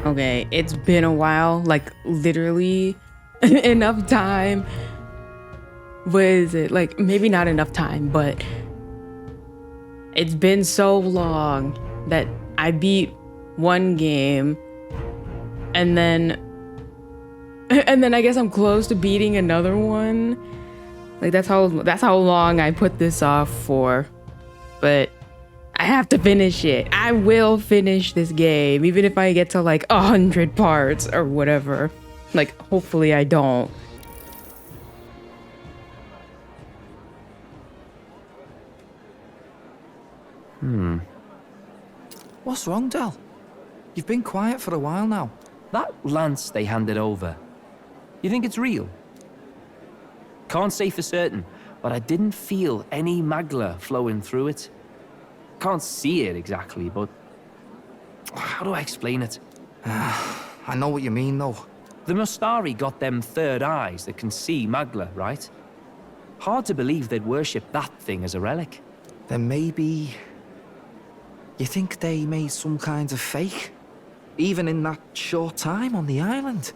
Okay, it's been a while, like literally enough time. What is it? Like maybe not enough time, but it's been so long that I beat one game and then I guess I'm close to beating another one. Like that's how long I put this off for. But I have to finish it. I will finish this game, even if I get to like 100 parts or whatever. Like, hopefully I don't. What's wrong, Del? You've been quiet for a while now. That lance they handed over, you think it's real? Can't say for certain, but I didn't feel any magla flowing through it. Can't see it exactly, but how do I explain it? I know what you mean, though. The Mustari got them third eyes that can see magla, right? Hard to believe they'd worship that thing as a relic. Then maybe... You think they made some kind of fake? Even in that short time on the island?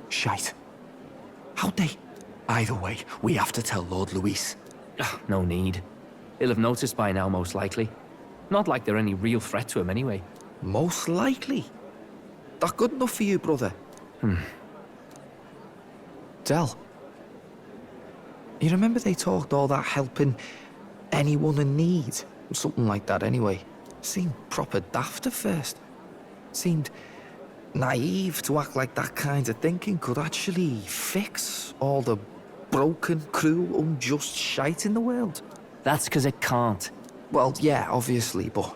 Shite. How'd they? Either way, we have to tell Lord Luis. No need. He'll have noticed by now, most likely. Not like they're any real threat to him anyway. Most likely? That good enough for you, brother? Del. You remember they talked all that helping anyone in need? Something like that anyway. Seemed proper daft at first. Seemed naive to act like that kind of thinking could actually fix all the broken, cruel, unjust shite in the world. That's because it can't. Well, yeah, obviously, but...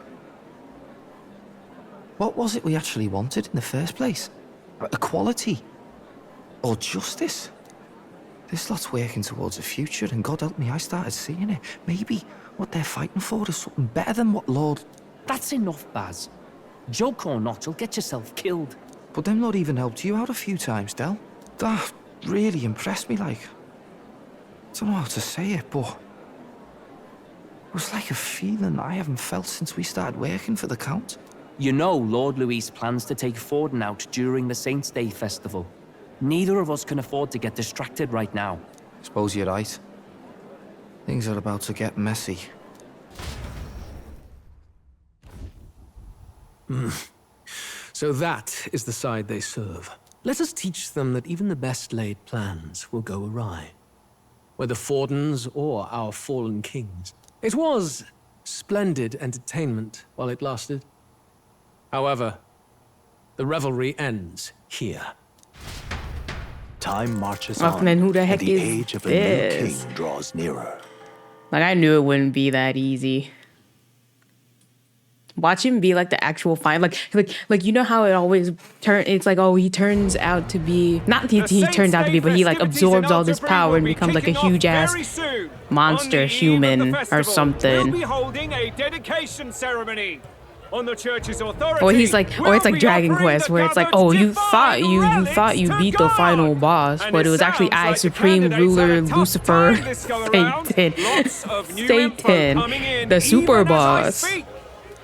What was it we actually wanted in the first place? Equality? Or justice? This lot's working towards a future, and God help me, I started seeing it. Maybe what they're fighting for is something better than what Lord... That's enough, Baz. Joke or not, you'll get yourself killed. But them Lord even helped you out a few times, Del. That really impressed me, like... I don't know how to say it, but... It was like a feeling I haven't felt since we started working for the Count. You know Lord Luis plans to take Forden out during the Saints' Day festival. Neither of us can afford to get distracted right now. Suppose you're right. Things are about to get messy. So that is the side they serve. Let us teach them that even the best laid plans will go awry. Whether Forden's or our fallen kings. It was splendid entertainment while it lasted. However, the revelry ends here. Time marches Oh, on, man, who the heck and the is age of a this? new king draws nearer. Like, I knew it wouldn't be that easy. Watch him be like the actual fine, like you know how it always it's like, oh, he turns out to be not he turns out to be, but he like absorbs all this power and becomes like a huge ass monster human or something. We'll be holding a dedication ceremony on the church's authority. Or he's like, or it's like Dragon Quest, where it's like, oh, you thought you beat the final boss, but it was actually I, Supreme Ruler Lucifer, Satan, the super boss.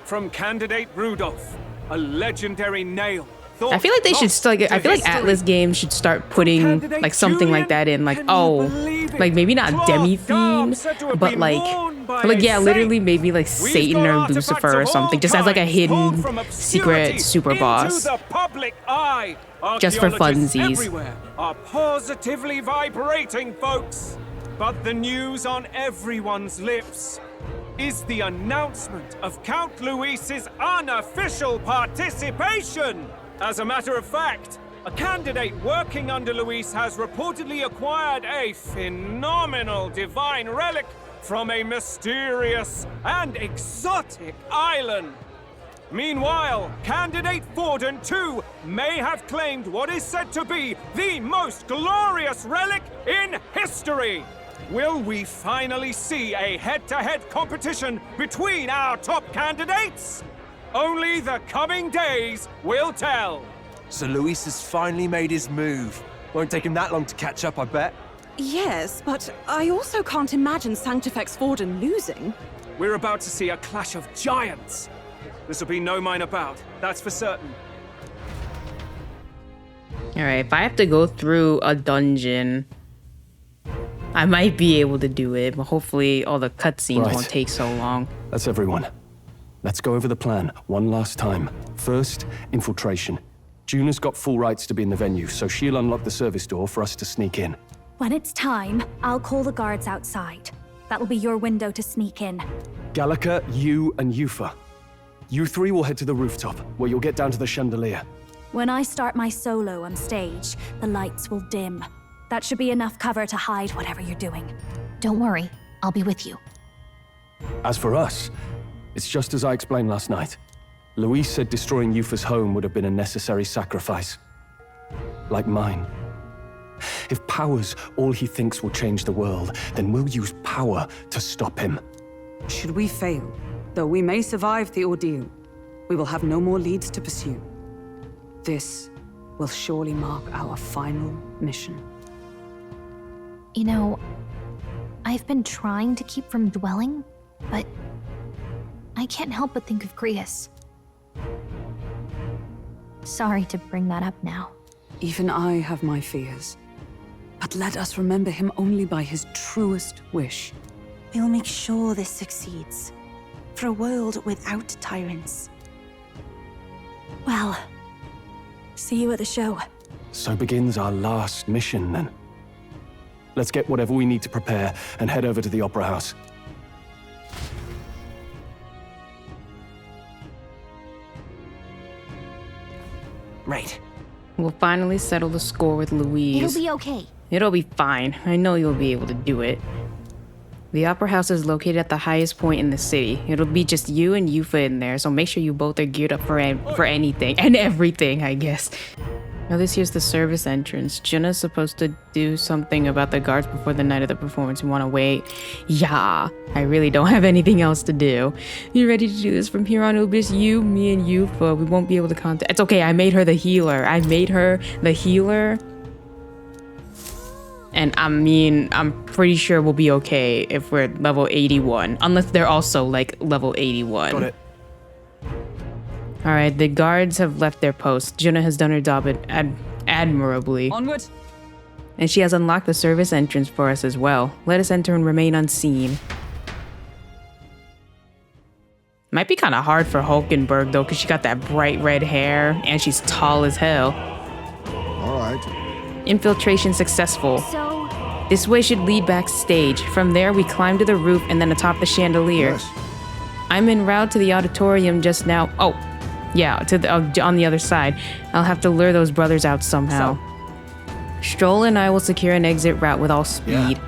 From candidate Rudolph, a legendary nail. I feel like they should start. I feel like Atlas Games should start putting like something like that in, like, oh, like maybe not Demi-Fiend, but like yeah, literally maybe like Satan or Lucifer or something, just as like a hidden secret super boss, just for funsies. Are positively vibrating, folks. But the news on everyone's lips is the announcement of Count Luis's unofficial participation. As a matter of fact, a candidate working under Luis has reportedly acquired a phenomenal divine relic from a mysterious and exotic island. Meanwhile, candidate Forden, too, may have claimed what is said to be the most glorious relic in history. Will we finally see a head-to-head competition between our top candidates? Only the coming days will tell. So Luis has finally made his move. Won't take him that long to catch up, I bet. Yes, but I also can't imagine Sanctifex Forden losing. We're about to see a clash of giants. This will be no minor bout, that's for certain. Alright, if I have to go through a dungeon, I might be able to do it, but hopefully all the cutscenes won't take so long. That's everyone. Let's go over the plan one last time. First, infiltration. Juna's got full rights to be in the venue, so she'll unlock the service door for us to sneak in. When it's time, I'll call the guards outside. That'll be your window to sneak in. Gallica, you, and Yufa. You three will head to the rooftop, where you'll get down to the chandelier. When I start my solo on stage, the lights will dim. That should be enough cover to hide whatever you're doing. Don't worry, I'll be with you. As for us, it's just as I explained last night. Luis said destroying Yufa's home would have been a necessary sacrifice. Like mine. If power's all he thinks will change the world, then we'll use power to stop him. Should we fail, though we may survive the ordeal, we will have no more leads to pursue. This will surely mark our final mission. You know, I've been trying to keep from dwelling, but I can't help but think of Grius. Sorry to bring that up now. Even I have my fears. But let us remember him only by his truest wish. We'll make sure this succeeds. For a world without tyrants. Well, see you at the show. So begins our last mission, then. Let's get whatever we need to prepare and head over to the Opera House. Right. We'll finally settle the score with Louise. It'll be okay. It'll be fine. I know you'll be able to do it. The Opera House is located at the highest point in the city. It'll be just you and Yufa in there, so make sure you both are geared up for anything and everything, I guess. Now this here's the service entrance. Juna's supposed to do something about the guards before the night of the performance. You want to wait? Yeah, I really don't have anything else to do. You ready to do this from here on? It'll be just you, me, and Yufa. We won't be able to contact. It's okay. I made her the healer. And I mean, I'm pretty sure we'll be okay if we're level 81. Unless they're also like level 81. Got it. Alright, the guards have left their post. Juna has done her job admirably. Onward! And she has unlocked the service entrance for us as well. Let us enter and remain unseen. Might be kind of hard for Hulkenberg though, because she got that bright red hair and she's tall as hell. Alright. Infiltration successful. So, This way should lead backstage. From there, we climb to the roof and then atop the chandelier. Yes. I'm en route to the auditorium just now. Oh, yeah, to the, on the other side. I'll have to lure those brothers out somehow. Stroll and I will secure an exit route with all speed.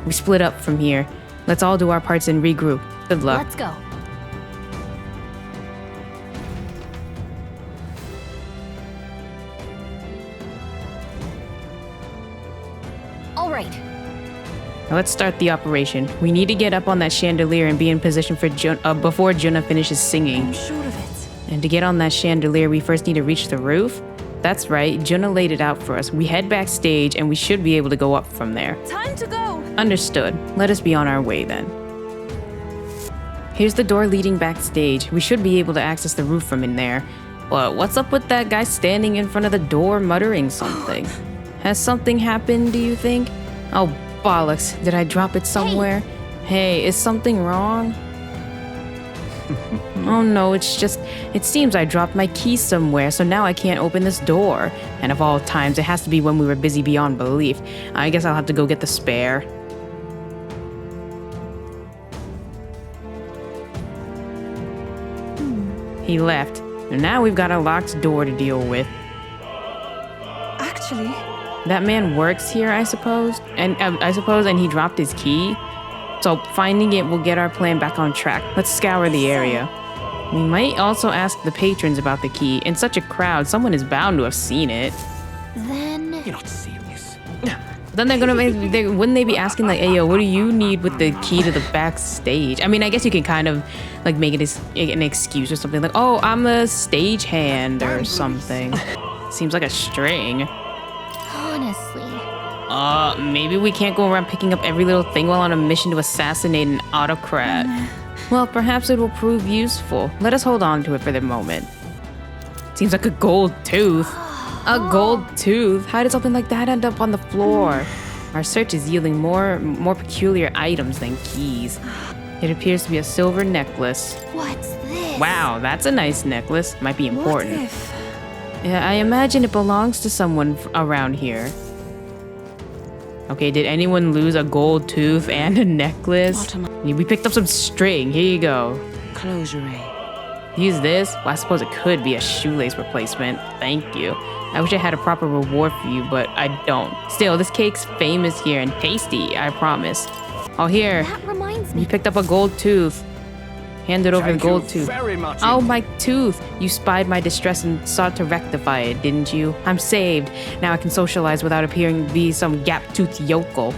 We split up from here. Let's all do our parts and regroup. Good luck. let's go. All right. Now let's start the operation. We need to get up on that chandelier and be in position for before Juna finishes singing. I'm sure of it. And to get on that chandelier, we first need to reach the roof. That's right, Juna laid it out for us. We head backstage and we should be able to go up from there. Time to go! Understood. Let us be on our way then. Here's the door leading backstage. We should be able to access the roof from in there. But what's up with that guy standing in front of the door muttering something? Has something happened, do you think? Oh, bollocks. Did I drop it somewhere? Hey, is something wrong? Oh no, it seems I dropped my key somewhere, so now I can't open this door. And of all times, it has to be when we were busy beyond belief. I guess I'll have to go get the spare. He left. And now we've got a locked door to deal with. Actually, That man works here, I suppose, and he dropped his key. So finding it will get our plan back on track. Let's scour the area. We might also ask the patrons about the key. In such a crowd, someone is bound to have seen it. Then, You're not serious. Then wouldn't they be asking like, "Hey yo, what do you need with the key to the backstage?" I mean, I guess you can kind of like make it an excuse or something like, "Oh, I'm a stagehand" or something. Seems like a string. honestly, Maybe we can't go around picking up every little thing while on a mission to assassinate an autocrat. Well, perhaps it will prove useful. Let us hold on to it for the moment. Seems like a gold tooth. A gold tooth? How did something like that end up on the floor? Our search is yielding more peculiar items than keys. It appears to be a silver necklace. What's this? Wow, that's a nice necklace. Might be important. What if? Yeah, I imagine it belongs to someone around here. Okay, did anyone lose a gold tooth and a necklace? We picked up some string. Here you go. Close your eye. Use this? Well, I suppose it could be a shoelace replacement. Thank you. I wish I had a proper reward for you, but I don't. Still, this cake's famous here and tasty, I promise. Oh, here. That reminds me. You picked up a gold tooth. Handed over the gold tooth. Very much. Oh, my tooth! You spied my distress and sought to rectify it, didn't you? I'm saved. Now I can socialize without appearing to be some gap-toothed yokel.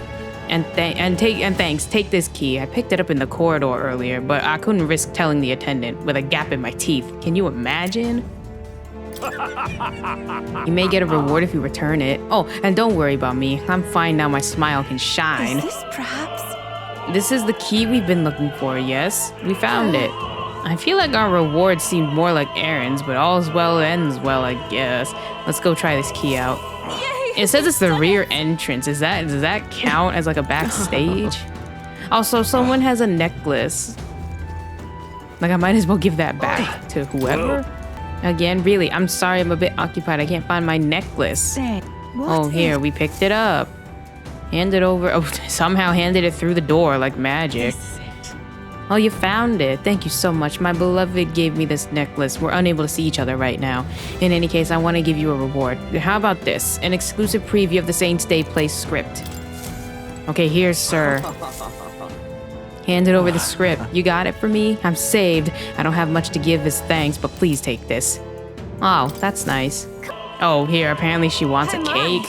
And thanks. Take this key. I picked it up in the corridor earlier, but I couldn't risk telling the attendant with a gap in my teeth. Can you imagine? You may get a reward if you return it. Oh, and don't worry about me. I'm fine now. My smile can shine. Is this perhaps? This is the key we've been looking for, yes? We found it. I feel like our reward seemed more like errands, but all's well ends well, I guess. Let's go try this key out. It says it's the rear entrance. Does that count as like a backstage? Also, someone has a necklace. Like, I might as well give that back to whoever. Again, really, I'm sorry, I'm a bit occupied. I can't find my necklace. Oh, here, we picked it up. Hand it over. Oh, somehow handed it through the door like magic. Oh, you found it. Thank you so much. My beloved gave me this necklace. We're unable to see each other right now. In any case, I want to give you a reward. How about this? An exclusive preview of the Saints Day play script. Okay, here's sir. Handed over the script. You got it for me? I'm saved. I don't have much to give as thanks, but please take this. Oh, that's nice. Oh, here, apparently she wants a cake.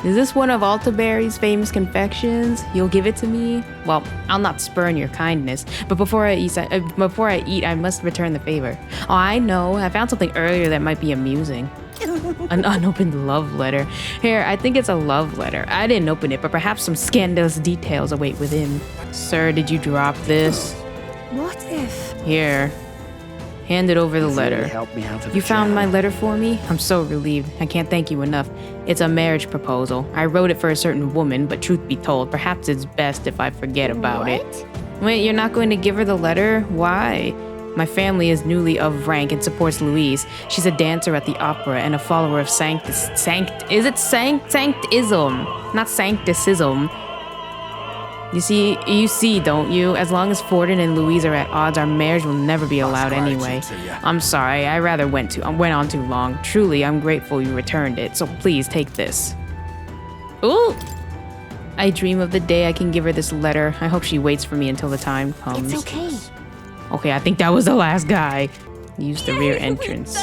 Is this one of Altaberry's famous confections? You'll give it to me? Well, I'll not spurn your kindness, but before I eat, I must return the favor. Oh, I know. I found something earlier that might be amusing. An unopened love letter. Here, I think it's a love letter. I didn't open it, but perhaps some scandalous details await within. Sir, did you drop this? What if? Here. Handed over the letter. Really helped me out of You the found jam. my letter for me? I'm so relieved. I can't thank you enough. It's a marriage proposal. I wrote it for a certain woman, but truth be told, perhaps it's best if I forget about it. Wait, you're not going to give her the letter? Why? My family is newly of rank and supports Louise. She's a dancer at the opera and a follower of sanctism, not sancticism. You see, don't you? As long as Forden and Louise are at odds, our marriage will never be allowed anyway. I'm sorry, I rather went on too long. Truly, I'm grateful you returned it, so please take this. Ooh! I dream of the day I can give her this letter. I hope she waits for me until the time comes. It's okay. Okay, I think that was the last guy. Use the rear entrance.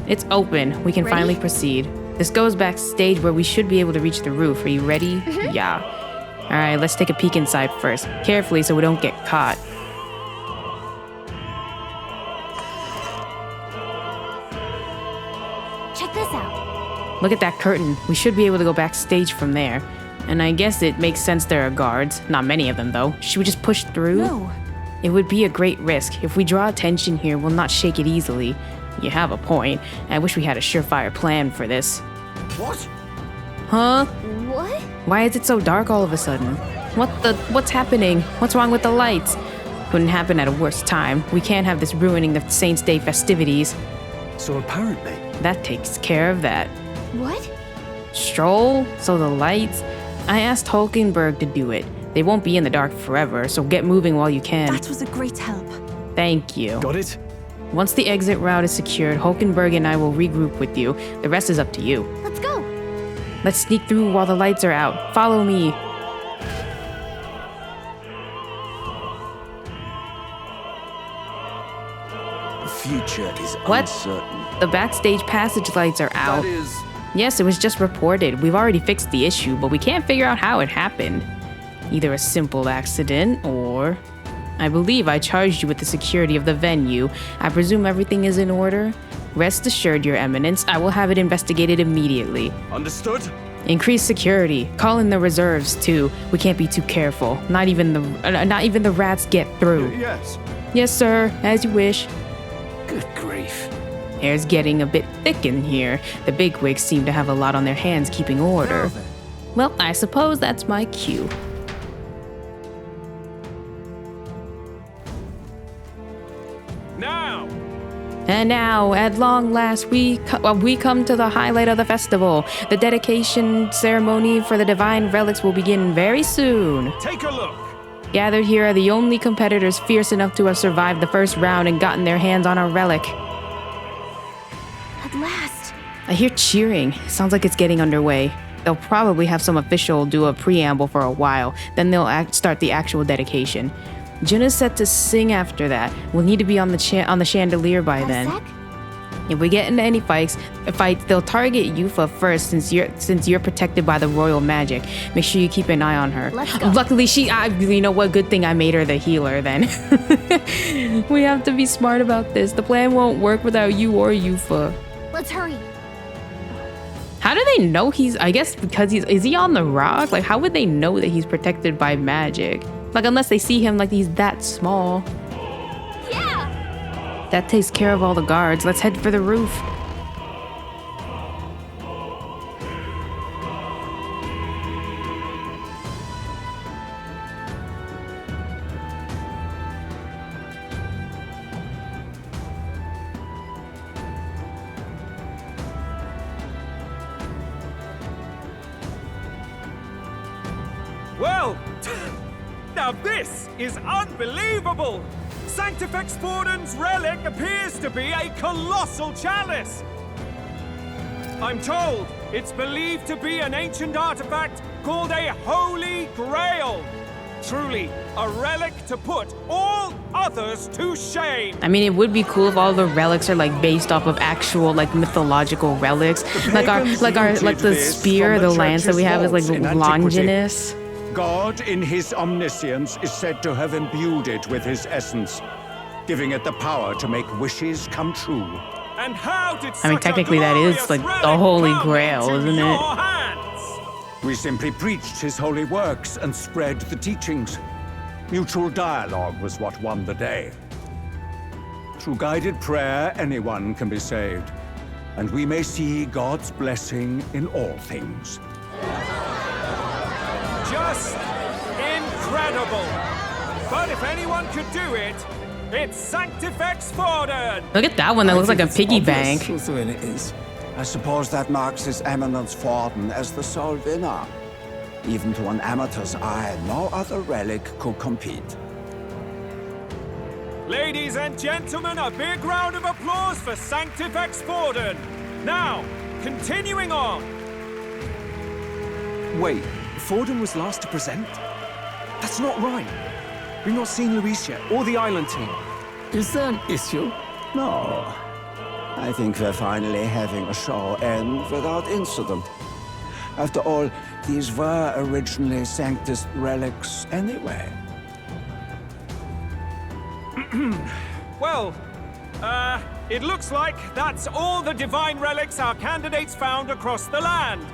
It's open. We can finally proceed. This goes backstage where we should be able to reach the roof. Are you ready? Yeah. All right, let's take a peek inside first. Carefully so we don't get caught. Check this out. Look at that curtain. We should be able to go backstage from there. And I guess it makes sense there are guards. Not many of them, though. Should we just push through? No. It would be a great risk. If we draw attention here, we'll not shake it easily. You have a point. I wish we had a surefire plan for this. What? Huh? What? Why is it so dark all of a sudden? What's happening? What's wrong with the lights? Couldn't happen at a worse time. We can't have this ruining the Saints' Day festivities. So apparently... That takes care of that. What? Stroll? So the lights? I asked Hulkenberg to do it. They won't be in the dark forever, so get moving while you can. That was a great help. Thank you. Got it? Once the exit route is secured, Hulkenberg and I will regroup with you. The rest is up to you. Let's go. Let's sneak through while the lights are out. Follow me. The future is What? uncertain. The backstage passage lights are out. That is... Yes, it was just reported. We've already fixed the issue, but we can't figure out how it happened. Either a simple accident or... I believe I charged you with the security of the venue. I presume everything is in order? Rest assured, Your Eminence, I will have it investigated immediately. Understood? Increase security. Call in the reserves, too. We can't be too careful. Not even the rats get through. Yes. Yes, sir. As you wish. Good grief. Air's getting a bit thick in here. The bigwigs seem to have a lot on their hands keeping order. Well, I suppose that's my cue. Now! And now, at long last, we come to the highlight of the festival. The dedication ceremony for the divine relics will begin very soon. Take a look! Gathered here are the only competitors fierce enough to have survived the first round and gotten their hands on a relic. At last. I hear cheering. Sounds like it's getting underway. They'll probably have some official do a preamble for a while, then they'll start the actual dedication. Juna's set to sing after that. We'll need to be on the chandelier by then. If we get into any fights, they'll target Yufa first since you're protected by the royal magic. Make sure you keep an eye on her. Let's go. Luckily, you know what? Good thing I made her the healer then. We have to be smart about this. The plan won't work without you or Yufa. Let's hurry. How do they know I guess because is he on the rock? Like, how would they know that he's protected by magic? Like, unless they see him like he's that small. Yeah! That takes care of all the guards. Let's head for the roof. Well, now this is unbelievable! Sanctifex Forden's relic appears to be a colossal chalice! I'm told it's believed to be an ancient artifact called a Holy Grail. Truly, a relic to put all others to shame. I mean, it would be cool if all the relics are like based off of actual like mythological relics. Like the spear, the lance that we have is like Longinus. God, in his omniscience, is said to have imbued it with his essence, giving it the power to make wishes come true. And how did I mean, technically that is like the Holy Grail, isn't it? We simply preached his holy works and spread the teachings. Mutual dialogue was what won the day. Through guided prayer, anyone can be saved, and we may see God's blessing in all things. Just incredible! But if anyone could do it, it's Sanctifex Forden! Look at that one, that looks like a piggy bank. Truth in it is, I suppose that marks His Eminence Forden as the sole winner. Even to an amateur's eye, no other relic could compete. Ladies and gentlemen, a big round of applause for Sanctifex Forden! Now, continuing on! Wait, Forden was last to present? That's not right. We've not seen Luis yet, or the island team. Is there an issue? No. I think we're finally having a show end without incident. After all, these were originally Sanctus relics anyway. Well, it looks like that's all the divine relics our candidates found across the land.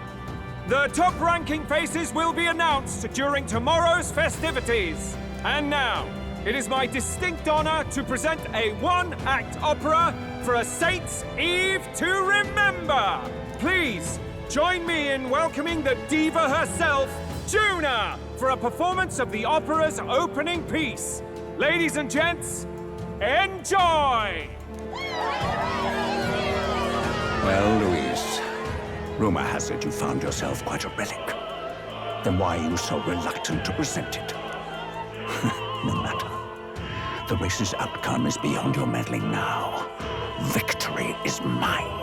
The top-ranking faces will be announced during tomorrow's festivities. And now, it is my distinct honor to present a one-act opera for a Saints' Eve to remember. Please, join me in welcoming the diva herself, Juna, for a performance of the opera's opening piece. Ladies and gents, enjoy! Well, Luis, rumor has it you found yourself quite a relic. Then why are you so reluctant to present it? No matter. The race's outcome is beyond your meddling now. Victory is mine.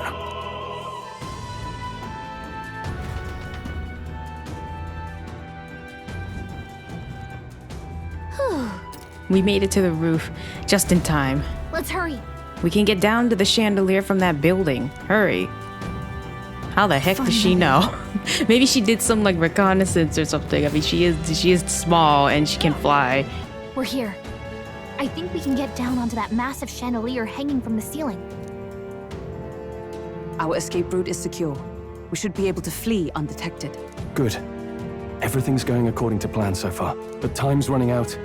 We made it to the roof, just in time. Let's hurry. We can get down to the chandelier from that building. Hurry. How the heck does she know? Maybe she did some like reconnaissance or something. I mean, she is small and she can fly. We're here. I think we can get down onto that massive chandelier hanging from the ceiling. Our escape route is secure. We should be able to flee undetected. Good. Everything's going according to plan so far, but time's running out.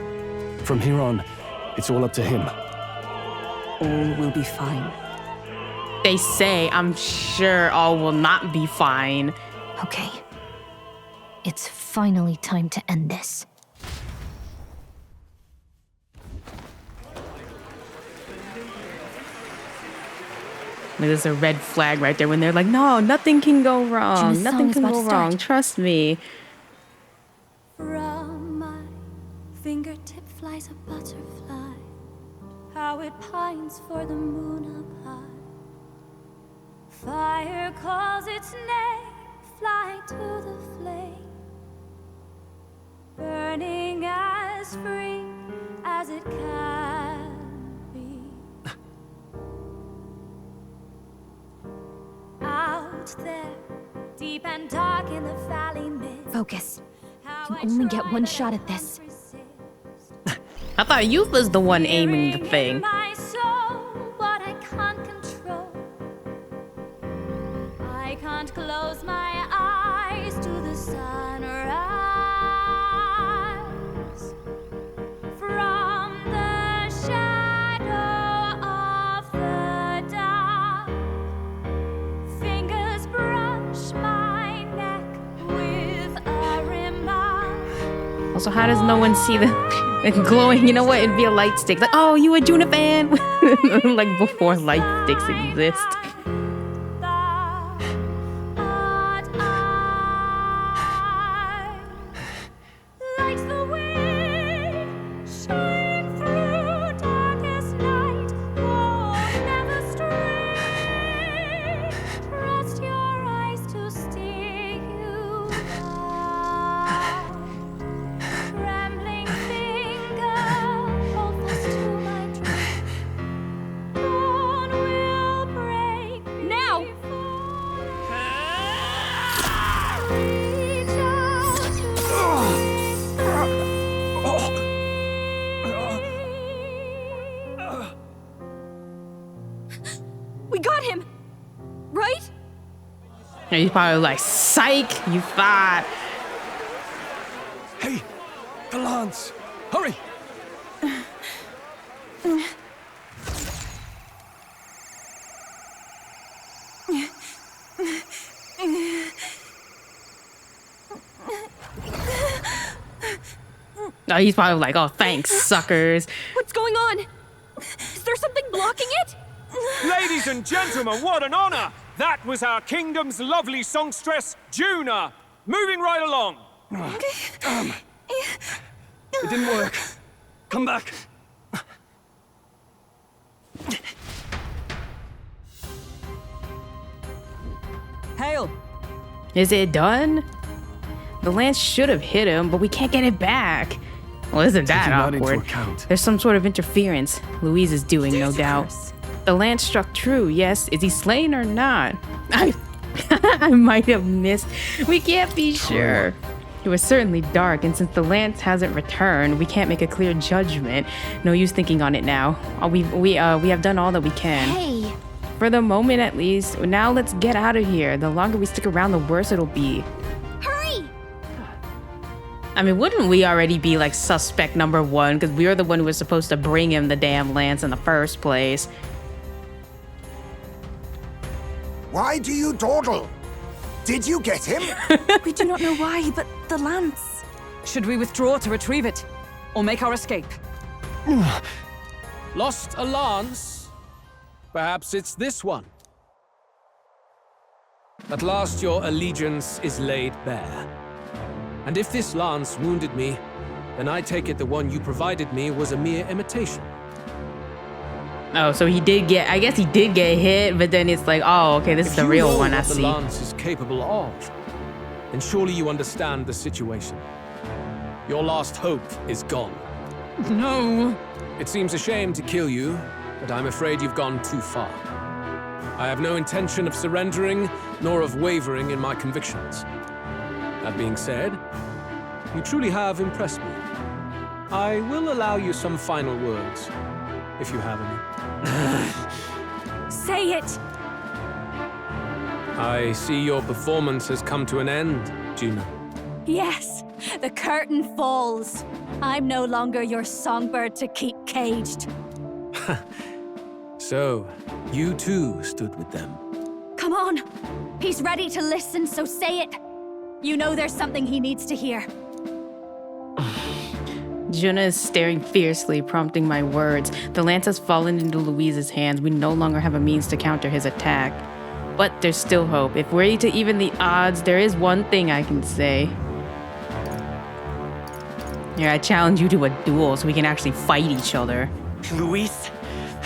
From here on, it's all up to him. All will be fine. they say, I'm sure all will not be fine. Okay. It's finally time to end this. There's a red flag right there when they're like, no, nothing can go wrong. June's Nothing song can is go about to wrong. start. Trust me. From my fingertip flies a butterfly, how it pines for the moon up high. Fire calls its name, fly to the flame, burning as free as it can be. Out there, deep and dark in the valley mist. Focus. You only get one shot at this. I thought you was the one aiming the thing. My soul, what I can't control. I can't close my eyes to the sunrise. From the shadow of the dark, fingers brush my neck with a remark. Also, how does no one see the glowing? You know what? It'd be a light stick. Like, oh, you a Juna fan? Like before light sticks exist. Like the wind, shine through darkest night. Oh, never stray. Trust your eyes to steer you right. Trembling finger, hold fast to my dream. Dawn will break now. Reach out to We got him! Right? And he's probably like, psych, you fought. Hey, the lance! Hurry! No, he's probably like, oh, thanks, suckers. What's going on? Is there something blocking it? Ladies and gentlemen, what an honor! That was our kingdom's lovely songstress, Juna. Moving right along. It didn't work. Come back. Hail! Is it done? The lance should have hit him, but we can't get it back. Well, isn't that Taking that into awkward? account. There's some sort of interference Louise is doing, no doubt. The lance struck true, yes. Is he slain or not? I might have missed. We can't be sure. It was certainly dark, and since the lance hasn't returned, we can't make a clear judgment. No use thinking on it now. We have done all that we can. Hey! For the moment, at least. Now let's get out of here. The longer we stick around, the worse it'll be. Hurry! I mean, wouldn't we already be like suspect number one? Because we were the one who was supposed to bring him the damn lance in the first place. Why do you dawdle? Did you get him? We do not know why, but the lance. Should we withdraw to retrieve it? Or make our escape? Lost a lance? Perhaps it's this one. At last your allegiance is laid bare. And if this lance wounded me, then I take it the one you provided me was a mere imitation. Oh, so he did get, I guess he did get hit, but then it's like, oh, okay, this is the real one, I If you see. know what the lance is capable of, then surely you understand the situation. Your last hope is gone. No. It seems a shame to kill you, but I'm afraid you've gone too far. I have no intention of surrendering, nor of wavering in my convictions. That being said, you truly have impressed me. I will allow you some final words, if you have any. Say it! I see your performance has come to an end, Juna. Yes, the curtain falls. I'm no longer your songbird to keep caged. So, You too stood with them. Come on! He's ready to listen, so say it! You know there's something he needs to hear. Juna is staring fiercely, prompting my words. The lance has fallen into Louise's hands. We no longer have a means to counter his attack. But there's still hope. If we're to even the odds, there is one thing I can say. Here, I challenge you to a duel so we can actually fight each other. Luis,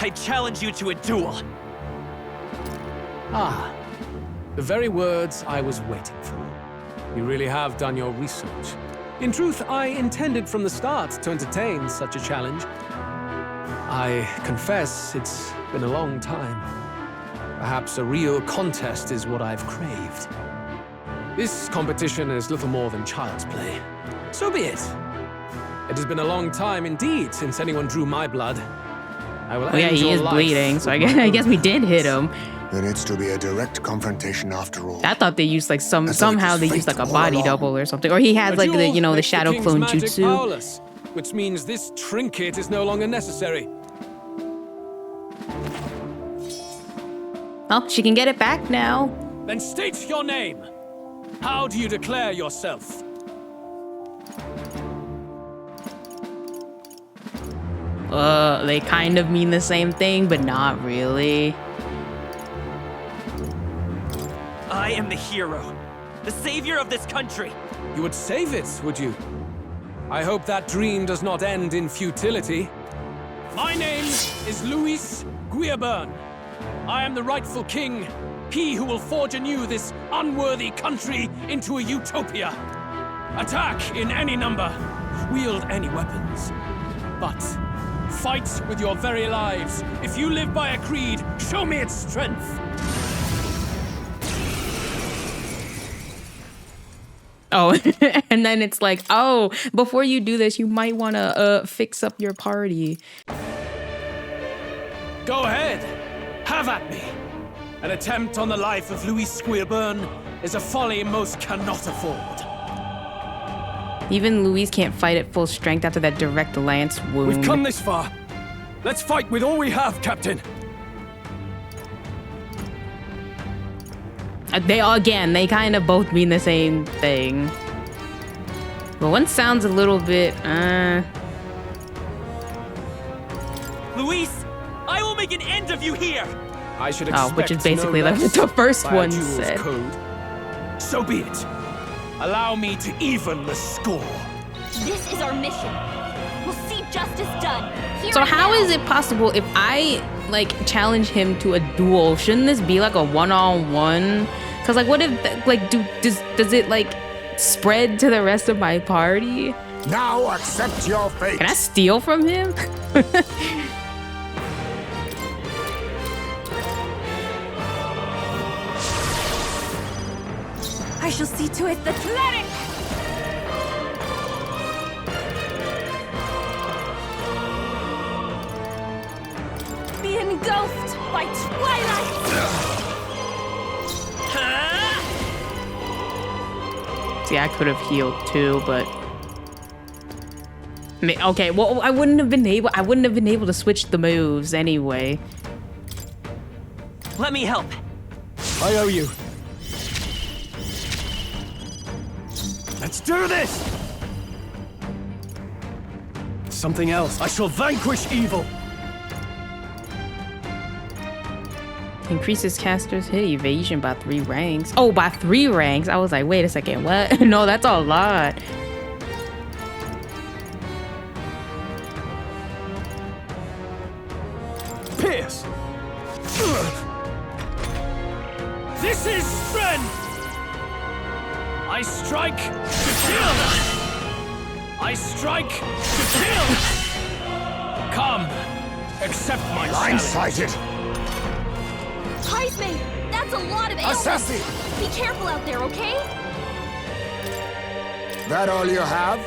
I challenge you to a duel. Ah, the very words I was waiting for. You really have done your research. In truth, I intended from the start to entertain such a challenge. I confess it's been a long time. Perhaps a real contest is what I've craved. This competition is little more than child's play. So be it. It has been a long time indeed since anyone drew my blood. I will Oh yeah, he is bleeding, so I guess we did hit him. Then it's to be a direct confrontation after all. I thought they used like somehow they used like a body double or something, or he has like the the shadow clone jutsu. Powerless, which means this trinket is no longer necessary. Oh, she can get it back now. Then state your name. How do you declare yourself? They kind of mean the same thing, but not really. I am the hero, the savior of this country. You would save it, would you? I hope that dream does not end in futility. My name is Luis Guiabern. I am the rightful king, he who will forge anew this unworthy country into a utopia. Attack in any number, wield any weapons, but fight with your very lives. If you live by a creed, show me its strength. Oh, and then it's like, oh, before you do this, you might want to fix up your party. Go ahead, have at me. An attempt on the life of Luis Guiabern is a folly most cannot afford. Even Louise can't fight at full strength after that direct lance wound. We've come this far. Let's fight with all we have, Captain. They kind of both mean the same thing. But one sounds a little bit, Luis, I will make an end of you here. I should expect which is basically no like the first one said. Code. So be it. Allow me to even the score. This is our mission. We'll see justice done. Here So and how now. is it possible if I like challenge him to a duel? Shouldn't this be like a one-on-one? Cause like what if like does it like spread to the rest of my party? Now accept your fate. Can I steal from him? I shall see to it the cleric! Be engulfed by twilight! See, I could have healed too, but okay. Well, I wouldn't have been able to switch the moves anyway. Let me help. I owe you. Let's do this! Something else. I shall vanquish evil. Increases caster's hit evasion by 3 ranks. Oh, by 3 ranks. I was like, wait a second, what? No, that's a lot. Pierce. This is strength. I strike to kill. I strike to kill. Come, accept my challenge. Blindsided. Heisme! That's a lot of ailments! Assassin! Be careful out there, okay? That all you have?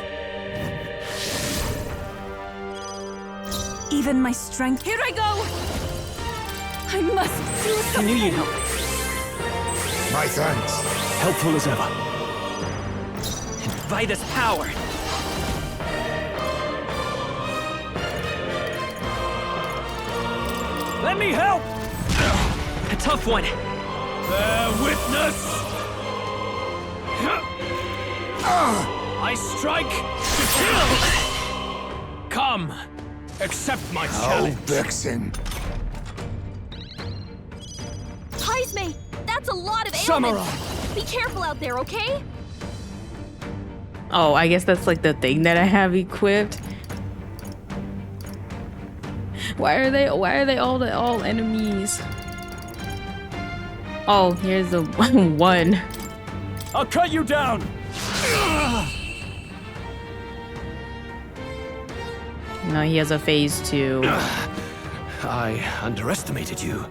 Even my strength. Here I go! I must do something! I knew you'd help. My thanks. Helpful as ever. By this power. Let me help! A tough one. Bear witness! I strike to kill! Come, accept my challenge. Vixen. Heisme, that's a lot of Samurai! ailments. Be careful out there, okay? Oh, I guess that's like the thing that I have equipped. Why are they all enemies? Oh, here's the one. I'll cut you down! No, he has a phase 2. I underestimated you.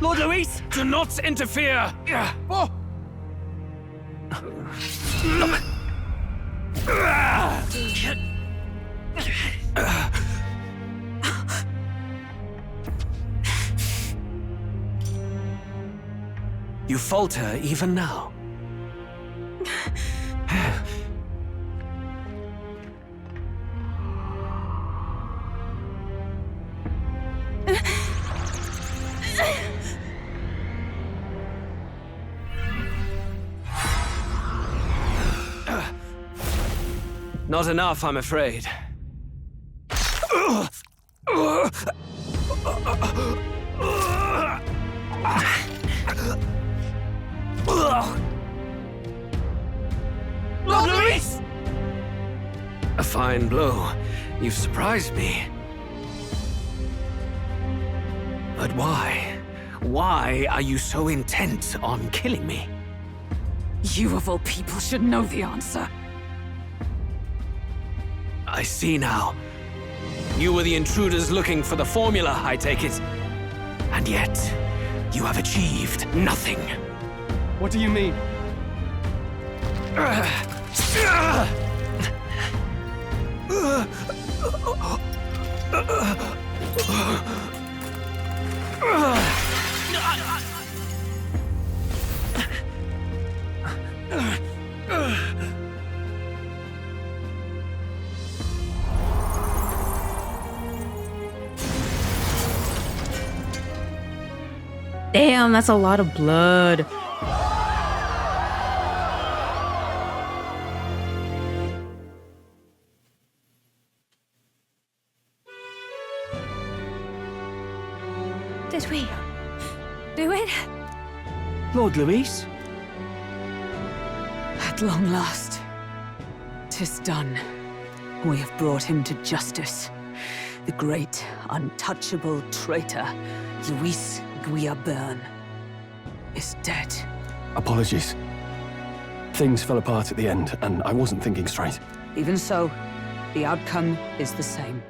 Lord Luis, do not interfere! Oh. You falter even now. Not enough, I'm afraid. Lord Luis! A fine blow. You've surprised me. But why? Why are you so intent on killing me? You of all people should know the answer. I see now. You were the intruders looking for the formula, I take it. And yet, you have achieved nothing. What do you mean? Damn, that's a lot of blood. Did we do it? Lord Luis? At long last, 'tis done. We have brought him to justice. The great, untouchable traitor, Luis Guillaburn, is dead. Apologies. Things fell apart at the end, and I wasn't thinking straight. Even so, the outcome is the same.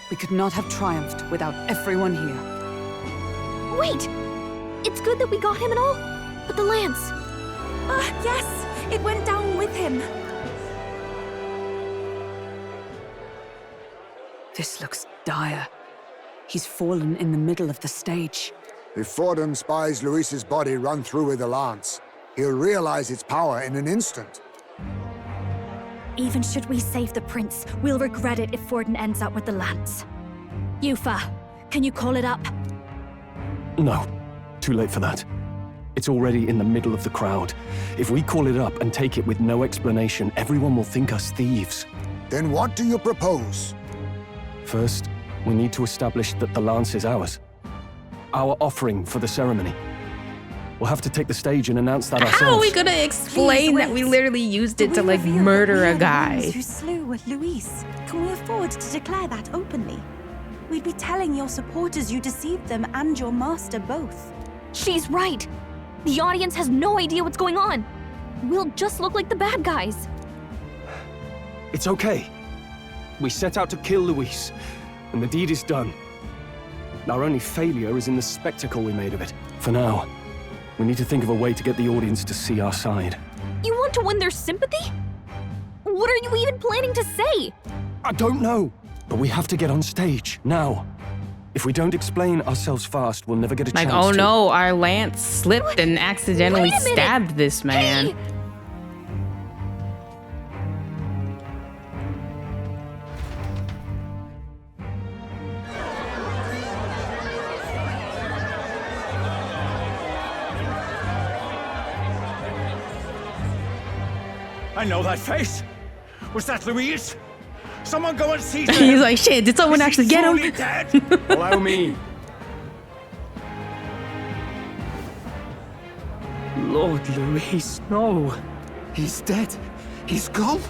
We could not have triumphed without everyone here. Wait! It's good that we got him and all, but the lance. Yes, it went down with him. This looks dire. He's fallen in the middle of the stage. If Fordham spies Luis's body run through with the lance, he'll realize its power in an instant. Even should we save the prince, we'll regret it if Forden ends up with the lance. Yufa, can you call it up? No, too late for that. It's already in the middle of the crowd. If we call it up and take it with no explanation, everyone will think us thieves. Then what do you propose? First, we need to establish that the lance is ours. Our offering for the ceremony. We'll have to take the stage and announce that ourselves. How are we gonna explain that we literally used it to like murder a guy? Who slew Luis? Can we afford to declare that openly? We'd be telling your supporters you deceived them and your master both. She's right. The audience has no idea what's going on. We'll just look like the bad guys. It's okay. We set out to kill Luis, and the deed is done. Our only failure is in the spectacle we made of it. For now, we need to think of a way to get the audience to see our side. You want to win their sympathy? What are you even planning to say? I don't know, but we have to get on stage, now. If we don't explain ourselves fast, we'll never get a Like, chance oh to. no, our lance slipped and accidentally stabbed this man. I know that face. Was that Louise? Someone go and see him. He's like, shit, did someone actually get him? Dead? Allow me. Lord Louis, no. He's dead. He's gone.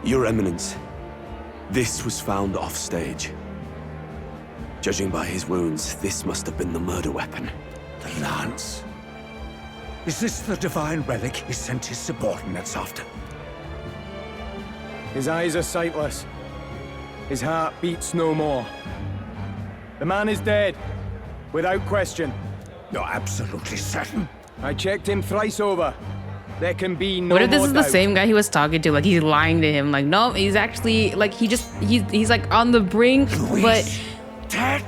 Your Eminence, this was found offstage. Judging by his wounds, this must have been the murder weapon. The lance. Is this the divine relic he sent his subordinates after? His eyes are sightless. His heart beats no more. The man is dead, without question. You're absolutely certain? I checked him thrice over. There can be no What if this more is the doubt. same guy he was talking to? Like, he's lying to him. Like, no, he's actually, like, he's like on the brink, but... Dead?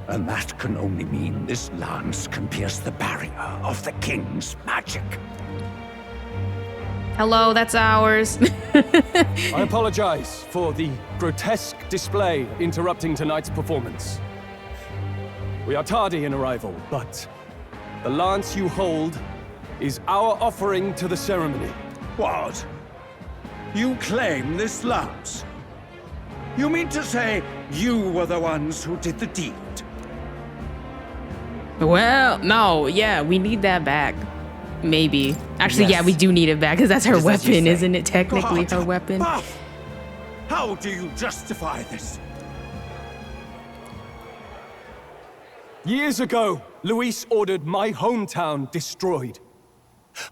And that can only mean this lance can pierce the barrier of the king's magic. Hello, that's ours. I apologize for the grotesque display interrupting tonight's performance. We are tardy in arrival, but the lance you hold is our offering to the ceremony. What? You claim this lance? You mean to say you were the ones who did the deed? Well, no, yeah, we need that back. Maybe. Actually, yeah, Yes. we do need it back, because that's her Just as you weapon, say. isn't it? Technically God, her weapon. Buff! How do you justify this? Years ago, Luis ordered my hometown destroyed.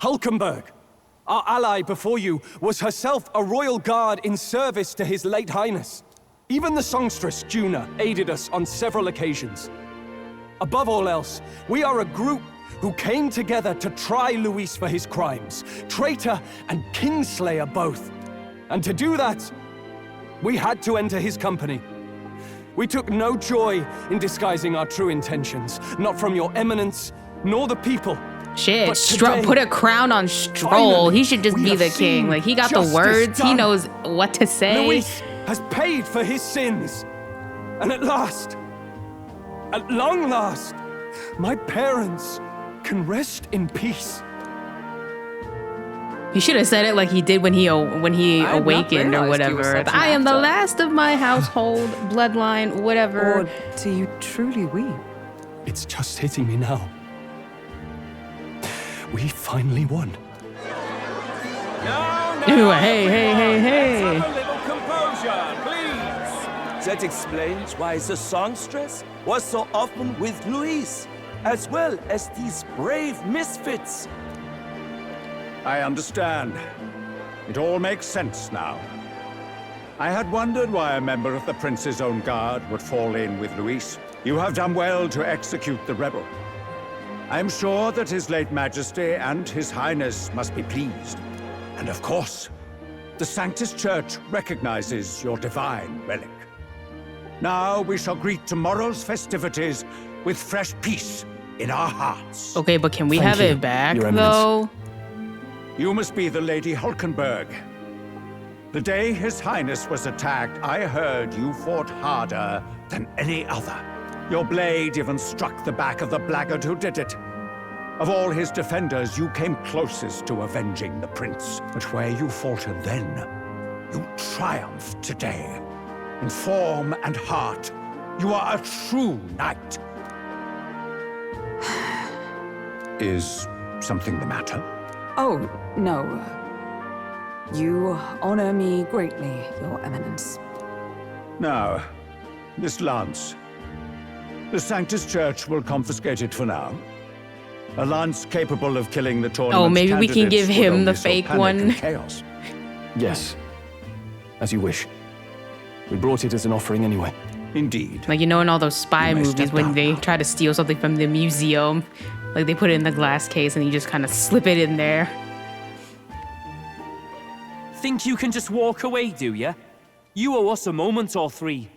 Hulkenberg, our ally before you, was herself a royal guard in service to his late highness. Even the songstress, Juna, aided us on several occasions. Above all else, we are a group who came together to try Luis for his crimes, traitor and kingslayer both. And to do that, we had to enter his company. We took no joy in disguising our true intentions, not from your eminence, nor the people. Shit, But today, put a crown on Stroll. finally, He should just we be have the king. seen Like, he got the justice words. He done. knows what to say. Luis has paid for his sins. And at last, at long last, my parents can rest in peace. He should have said it like he did when he awakened or whatever. I am the last of my household, bloodline, whatever. Or do you truly weep? It's just hitting me now. We finally won. Ooh, hey. Have a little composure, please. That explains why the songstress was so often with Luis, as well as these brave misfits. I understand. It all makes sense now. I had wondered why a member of the Prince's own guard would fall in with Luis. You have done well to execute the rebel. I am sure that His late Majesty and His Highness must be pleased. And of course, the Sanctus Church recognizes your divine relic. Now we shall greet tomorrow's festivities with fresh peace in our hearts. Okay, but can we have it back, though? You must be the Lady Hulkenberg. The day His Highness was attacked, I heard you fought harder than any other. Your blade even struck the back of the blackguard who did it. Of all his defenders, you came closest to avenging the prince. But where you faltered then, you triumphed today. In form and heart, you are a true knight. Is something the matter? Oh, no. You honor me greatly, Your Eminence. Now, this lance. The Sanctus Church will confiscate it for now. A lance capable of killing the tournament's Oh, maybe we can give candidates would him the only sow fake panic one. and chaos. Yes. As you wish. We brought it as an offering anyway. Indeed. Like, you know, in all those spy You may movies step when down they try to steal something from the museum, like they put it in the glass case and you just kind of slip it in there. Think you can just walk away, do ya? You owe us a moment or three.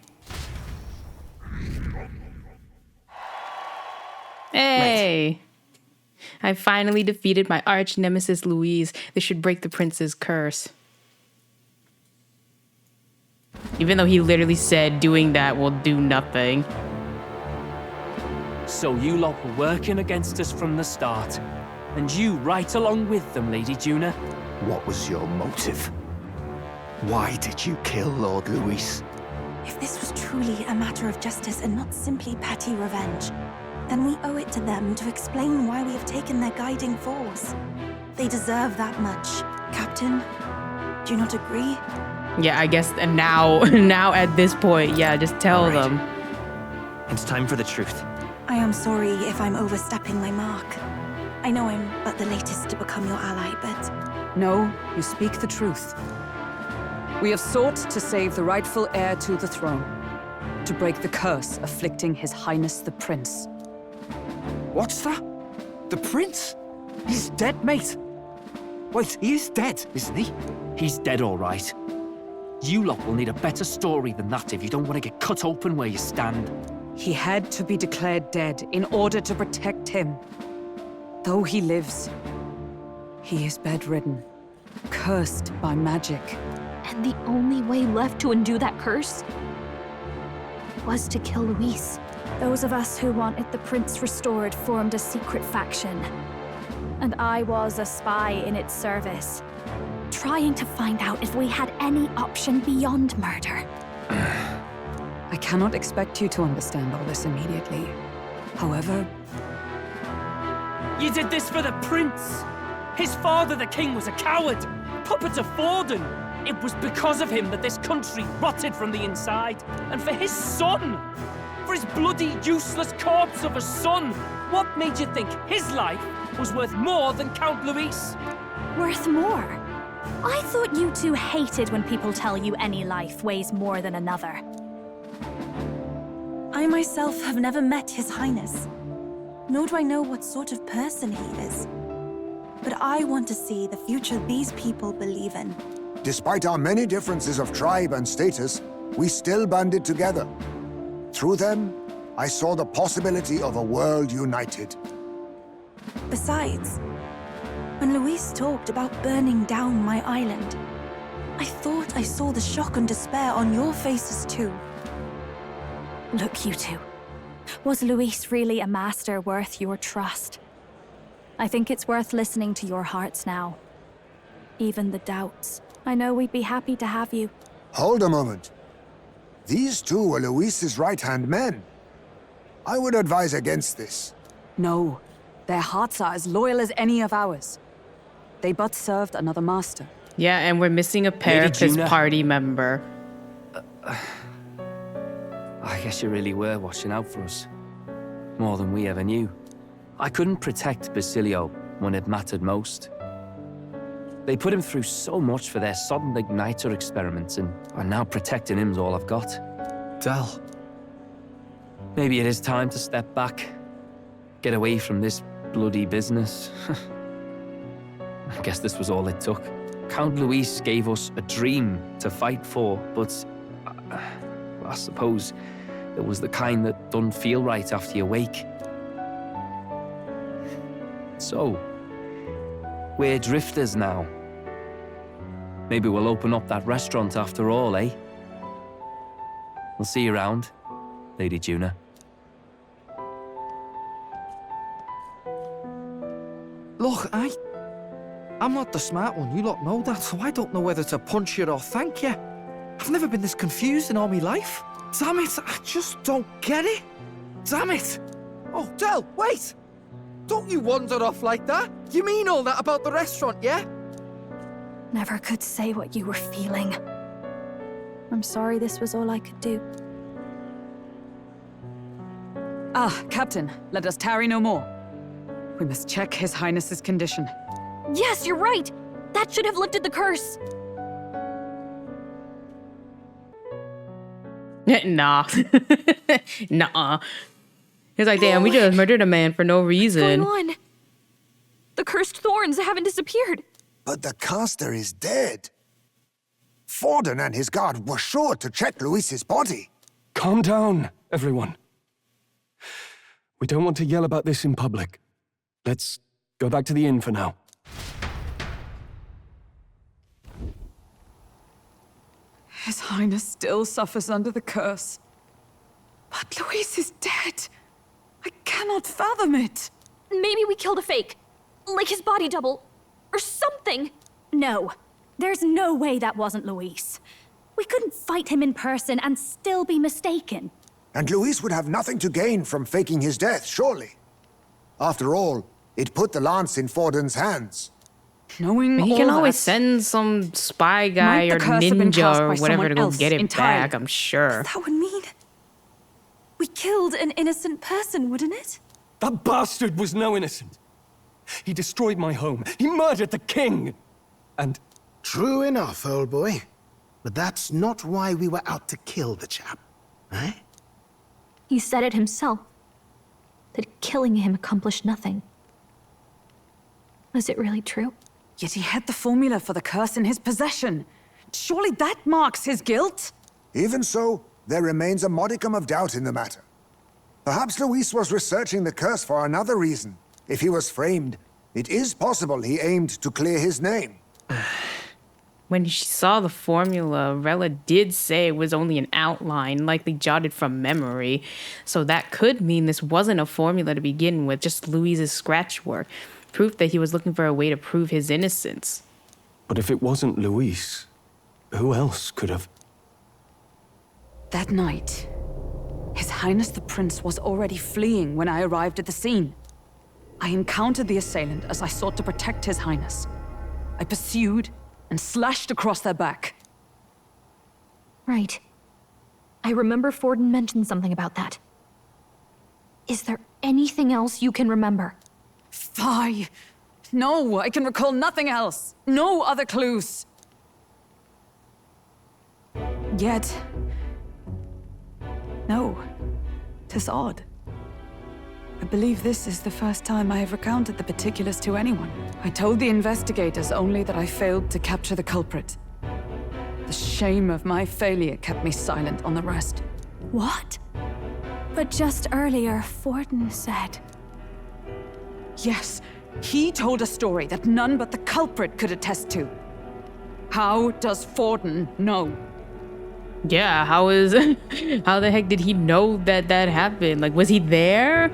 Hey! I finally defeated my arch nemesis Louise. This should break the prince's curse. Even though he literally said doing that will do nothing. So you lot were working against us from the start. And you right along with them, Lady Juna. What was your motive? Why did you kill Lord Luis? If this was truly a matter of justice and not simply petty revenge, then we owe it to them to explain why we have taken their guiding force. They deserve that much. Captain, do you not agree? Yeah, I guess now at this point, yeah, just tell them. It's time for the truth. I am sorry if I'm overstepping my mark. I know I'm but the latest to become your ally, but... No, you speak the truth. We have sought to save the rightful heir to the throne, to break the curse afflicting His Highness the Prince. What's that? The prince? He's dead, mate. Wait, he is dead, isn't he? He's dead, all right. You lot will need a better story than that if you don't want to get cut open where you stand. He had to be declared dead in order to protect him. Though he lives, he is bedridden, cursed by magic. And the only way left to undo that curse was to kill Luis. Those of us who wanted the prince restored formed a secret faction. And I was a spy in its service, trying to find out if we had any option beyond murder. I cannot expect you to understand all this immediately. However... You did this for the prince! His father, the king, was a coward! Puppet of Forden! It was because of him that this country rotted from the inside. And for his son! For his bloody, useless corpse of a son! What made you think his life was worth more than Count Luis? Worth more? I thought you two hated when people tell you any life weighs more than another. I myself have never met His Highness, nor do I know what sort of person he is. But I want to see the future these people believe in. Despite our many differences of tribe and status, we still banded together. Through them, I saw the possibility of a world united. Besides, when Luis talked about burning down my island, I thought I saw the shock and despair on your faces too. Look, you two. Was Luis really a master worth your trust? I think it's worth listening to your hearts now. Even the doubts. I know we'd be happy to have you. Hold a moment. These two were Luis's right-hand men. I would advise against this. No, their hearts are as loyal as any of ours. They but served another master. Yeah, and we're missing a pair of his party member. I guess you really were watching out for us. More than we ever knew. I couldn't protect Basilio when it mattered most. They put him through so much for their sodden igniter experiments, and now protecting him's all I've got. Del. Maybe it is time to step back. Get away from this bloody business. I guess this was all it took. Count Luis gave us a dream to fight for, but I suppose it was the kind that doesn't feel right after you wake. So, we're drifters now. Maybe we'll open up that restaurant after all, eh? We'll see you around, Lady Juna. Look, I'm not the smart one, you lot know that, so I don't know whether to punch you or thank you. I've never been this confused in all my life. Damn it, I just don't get it. Damn it. Oh, Del, wait! Don't you wander off like that. You mean all that about the restaurant, yeah? Never could say what you were feeling. I'm sorry this was all I could do. Ah, Captain, let us tarry no more. We must check His Highness's condition. Yes, you're right! That should have lifted the curse! Nah. Nuh-uh. He's like, damn, we just murdered a man for no reason. What's going on? The cursed thorns haven't disappeared. But the caster is dead. Forden and his guard were sure to check Luis's body. Calm down, everyone. We don't want to yell about this in public. Let's go back to the inn for now. His Highness still suffers under the curse. But Luis is dead. I cannot fathom it. Maybe we killed a fake. Like his body double. Or something. No. There's no way that wasn't Luis. We couldn't fight him in person and still be mistaken. And Luis would have nothing to gain from faking his death, surely. After all, it put the lance in Forden's hands. Knowing He all can always that, send some spy guy might the or curse have been cast ninja or by whatever someone to go else get it entirely? back, I'm sure. That would mean we killed an innocent person, wouldn't it? That bastard was no innocent. He destroyed my home. He murdered the king. And... True enough, old boy. But that's not why we were out to kill the chap, eh? He said it himself. That killing him accomplished nothing. Was it really true? Yet he had the formula for the curse in his possession. Surely that marks his guilt? Even so, there remains a modicum of doubt in the matter. Perhaps Luis was researching the curse for another reason. If he was framed, it is possible he aimed to clear his name. When she saw the formula, Rella did say it was only an outline, likely jotted from memory. So that could mean this wasn't a formula to begin with, just Luis's scratch work. Proof that he was looking for a way to prove his innocence. But if it wasn't Luis, who else could have... That night, His Highness the Prince was already fleeing when I arrived at the scene. I encountered the assailant as I sought to protect His Highness. I pursued and slashed across their back. Right. I remember Forden mentioned something about that. Is there anything else you can remember? Fie! No, I can recall nothing else. No other clues. Yet... no. 'Tis odd. I believe this is the first time I have recounted the particulars to anyone. I told the investigators only that I failed to capture the culprit. The shame of my failure kept me silent on the rest. What? But just earlier, Forden said... Yes, he told a story that none but the culprit could attest to. How does Forden know? Yeah, how the heck did he know that that happened? Like, was he there?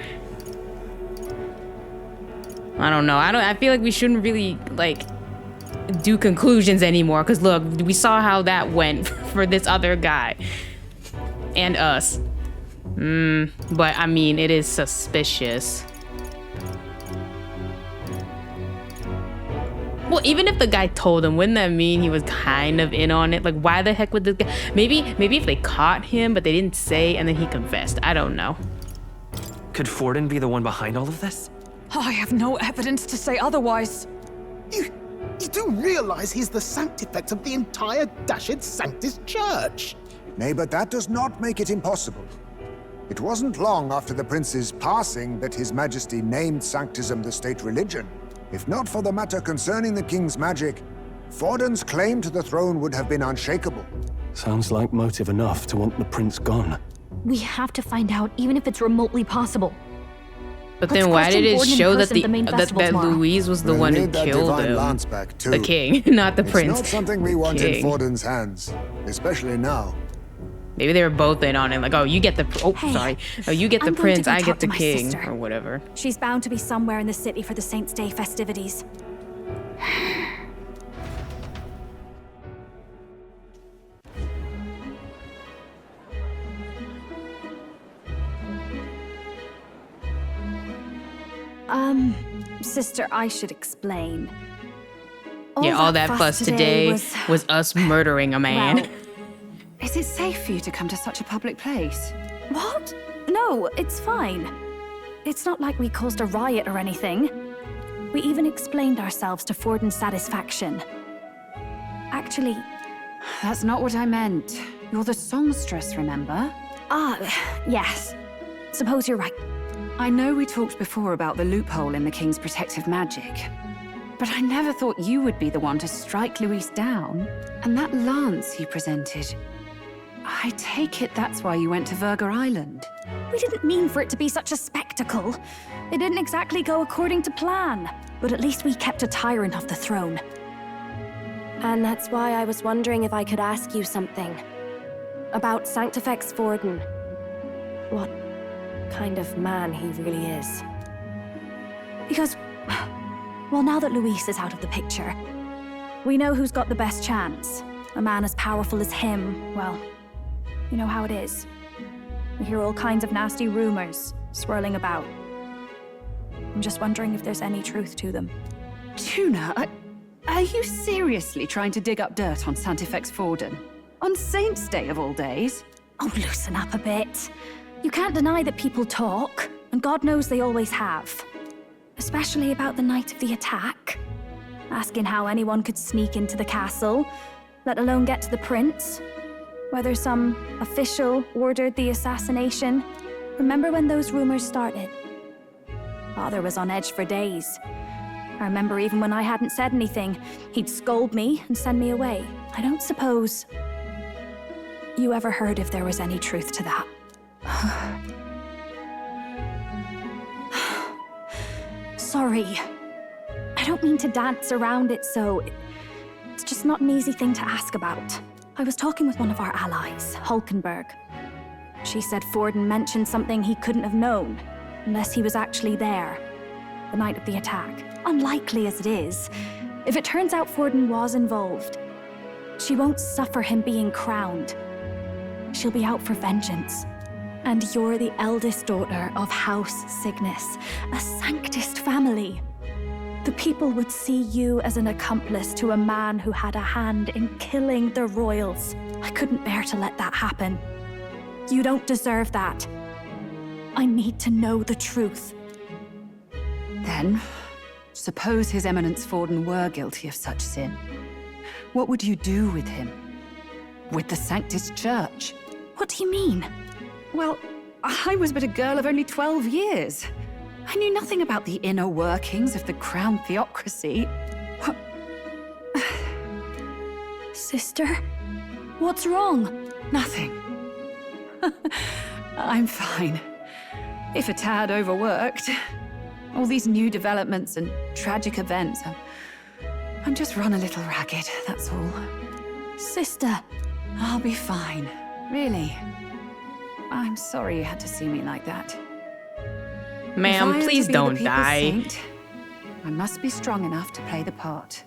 I don't know. I feel like we shouldn't really, like, do conclusions anymore. Because, look, we saw how that went for this other guy. And us. But, I mean, it is suspicious. Well, even if the guy told him, wouldn't that mean he was kind of in on it? Like, why the heck would this guy... Maybe if they caught him, but they didn't say, and then he confessed. I don't know. Could Forden be the one behind all of this? I have no evidence to say otherwise. You do realize he's the sanctifex of the entire Dashed Sanctus Church? Nay, but that does not make it impossible. It wasn't long after the prince's passing that His Majesty named Sanctism the state religion. If not for the matter concerning the king's magic, Forden's claim to the throne would have been unshakable. Sounds like motive enough to want the prince gone. We have to find out, even if it's remotely possible. But Let's then why did it question Forden in show that person at the main festival that tomorrow. Louise was the We'll one who need that killed divine him? lance back too. The king, not the prince. It's not something we want King. in Forden's hands, especially now. Maybe they were both in on it. Like, oh, you get the... Oh, Hey, sorry. Oh, you get the I'm going prince, to go I talk get the to my king. sister. Or whatever. She's bound to be somewhere in the city for the Saints' Day festivities. Sister, I should explain. Yeah, all that fuss today was... was us murdering a man. Well, Is it safe for you to come to such a public place? What? No, it's fine. It's not like we caused a riot or anything. We even explained ourselves to Forden's satisfaction. Actually... That's not what I meant. You're the songstress, remember? Yes. Suppose you're right. I know we talked before about the loophole in the king's protective magic, but I never thought you would be the one to strike Luis down. And that lance you presented, I I take it that's why you went to Verger Island. We didn't mean for it to be such a spectacle. It didn't exactly go according to plan. But at least we kept a tyrant off the throne. And that's why I was wondering if I could ask you something. About Sanctifex Forden. What kind of man he really is. Because, well, now that Luis is out of the picture, we know who's got the best chance. A man as powerful as him, well, you know how it is. We hear all kinds of nasty rumors swirling about. I'm just wondering if there's any truth to them. Tuna, are you seriously trying to dig up dirt on Sanctifex Forden? On Saint's Day of all days? Oh, loosen up a bit. You can't deny that people talk, and God knows they always have. Especially about the night of the attack. Asking how anyone could sneak into the castle, let alone get to the prince. Whether some official ordered the assassination. Remember when those rumors started? Father was on edge for days. I remember even when I hadn't said anything, he'd scold me and send me away. I don't suppose you ever heard if there was any truth to that. Sorry. I don't mean to dance around it, so it's just not an easy thing to ask about. I was talking with one of our allies, Hulkenberg. She said Forden mentioned something he couldn't have known, unless he was actually there, the night of the attack. Unlikely as it is, if it turns out Forden was involved, she won't suffer him being crowned. She'll be out for vengeance. And you're the eldest daughter of House Cygnus, a Sanctist family. The people would see you as an accomplice to a man who had a hand in killing the royals. I couldn't bear to let that happen. You don't deserve that. I need to know the truth. Then, suppose His Eminence Forden were guilty of such sin. What would you do with him? With the Sanctist Church? What do you mean? Well, I was but a girl of only 12 years. I knew nothing about the inner workings of the crown theocracy. Sister? What's wrong? Nothing. I'm fine. If a tad overworked. All these new developments and tragic events. I'm just run a little ragged, that's all. Sister. I'll be fine. Really. I'm sorry you had to see me like that. Ma'am, please don't die. Saint, I must be strong enough to play the part.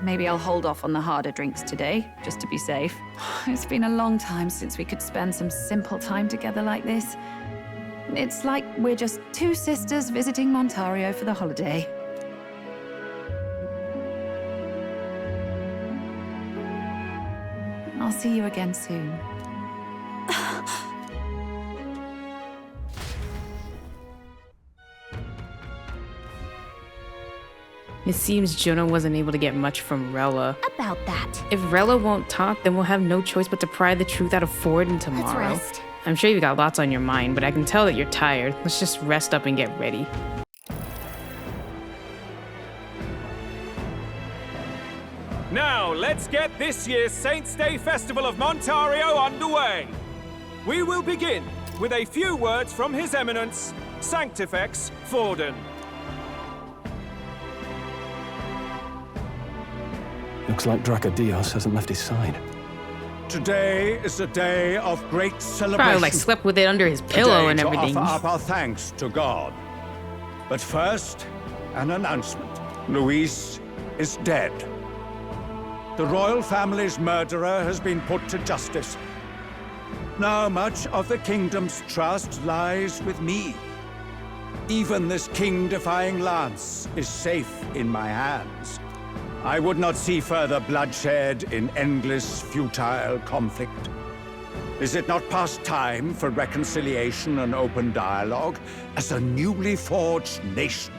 Maybe I'll hold off on the harder drinks today, just to be safe. It's been a long time since we could spend some simple time together like this. It's like we're just two sisters visiting Montario for the holiday. I'll see you again soon. It seems Jonah wasn't able to get much from Rella. About that. If Rella won't talk, then we'll have no choice but to pry the truth out of Forden tomorrow. Let's rest. I'm sure you've got lots on your mind, but I can tell that you're tired. Let's just rest up and get ready. Now, let's get this year's Saints' Day Festival of Montario underway. We will begin with a few words from His Eminence, Sanctifex Forden. Looks like Dracodios hasn't left his side. Today is a day of great celebration. Probably like slept with it under his pillow and everything. To offer up our thanks to God. But first, an announcement. Luis is dead. The royal family's murderer has been put to justice. Now much of the kingdom's trust lies with me. Even this king-defying lance is safe in my hands. I would not see further bloodshed in endless, futile conflict. Is it not past time for reconciliation and open dialogue as a newly forged nation?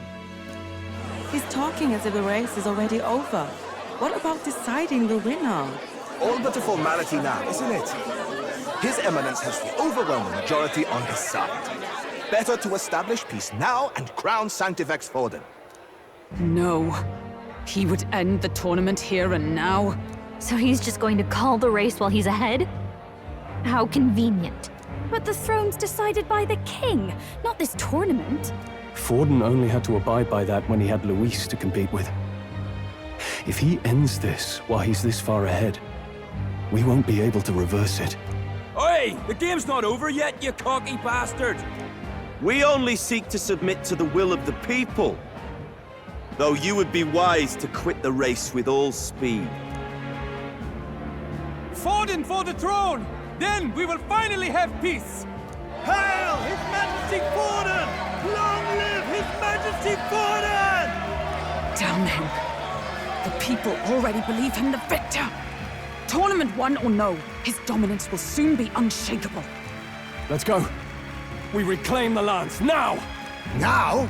He's talking as if the race is already over. What about deciding the winner? All but a formality now, isn't it? His Eminence has the overwhelming majority on his side. Better to establish peace now and crown Sanctifex Forden. No. He would end the tournament here and now. So he's just going to call the race while he's ahead? How convenient. But the throne's decided by the king, not this tournament. Forden only had to abide by that when he had Luis to compete with. If he ends this while he's this far ahead, we won't be able to reverse it. Oi! The game's not over yet, you cocky bastard! We only seek to submit to the will of the people. Though you would be wise to quit the race with all speed. Forden for the throne! Then we will finally have peace! Hail His Majesty Forden! Long live His Majesty Forden! Damn him. The people already believe him the victor. Tournament won or no, his dominance will soon be unshakable. Let's go. We reclaim the lance, now! Now?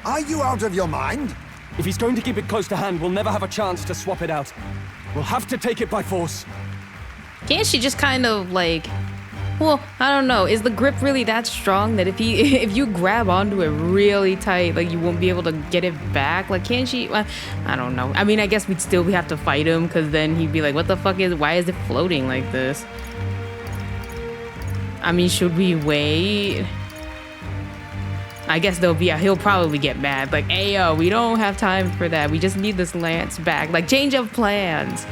Are you out of your mind? If he's going to keep it close to hand, we'll never have a chance to swap it out. We'll have to take it by force. Can't she just kind of like, well, I don't know. Is the grip really that strong that if you grab onto it really tight, like you won't be able to get it back? Like, can't she? I don't know. I mean, I guess we'd still have to fight him because then he'd be like, what the fuck why is it floating like this? I mean, should we wait? I guess he'll probably get mad. Like, hey, yo, we don't have time for that. We just need this lance back. Like, change of plans.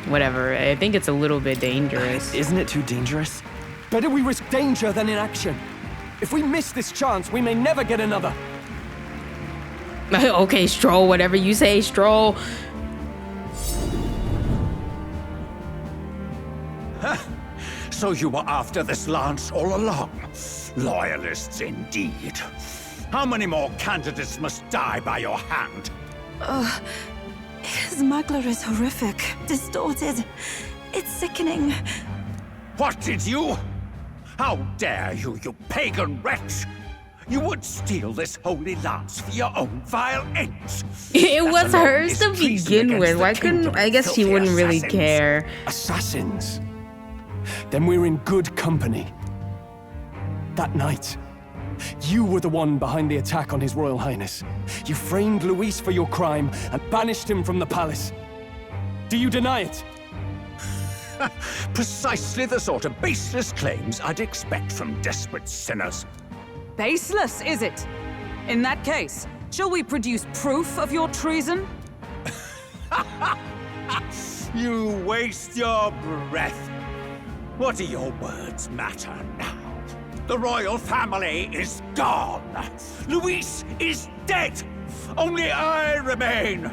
Whatever. I think it's a little bit dangerous. Isn't it too dangerous? Better we risk danger than inaction. If we miss this chance, we may never get another. Okay, Stroll, whatever you say, Stroll. So you were after this lance all along? Loyalists indeed. How many more candidates must die by your hand? His Magla is horrific, distorted. It's sickening. What did you? How dare you, you pagan wretch! You would steal this holy lance for your own vile ends. It was hers to begin with. Why couldn't? I guess she wouldn't really care. Assassins. Then we're in good company. That night, you were the one behind the attack on His Royal Highness. You framed Luis for your crime and banished him from the palace. Do you deny it? Precisely the sort of baseless claims I'd expect from desperate sinners. Baseless, is it? In that case, shall we produce proof of your treason? You waste your breath. What do your words matter now? The royal family is gone. Luis is dead. Only I remain.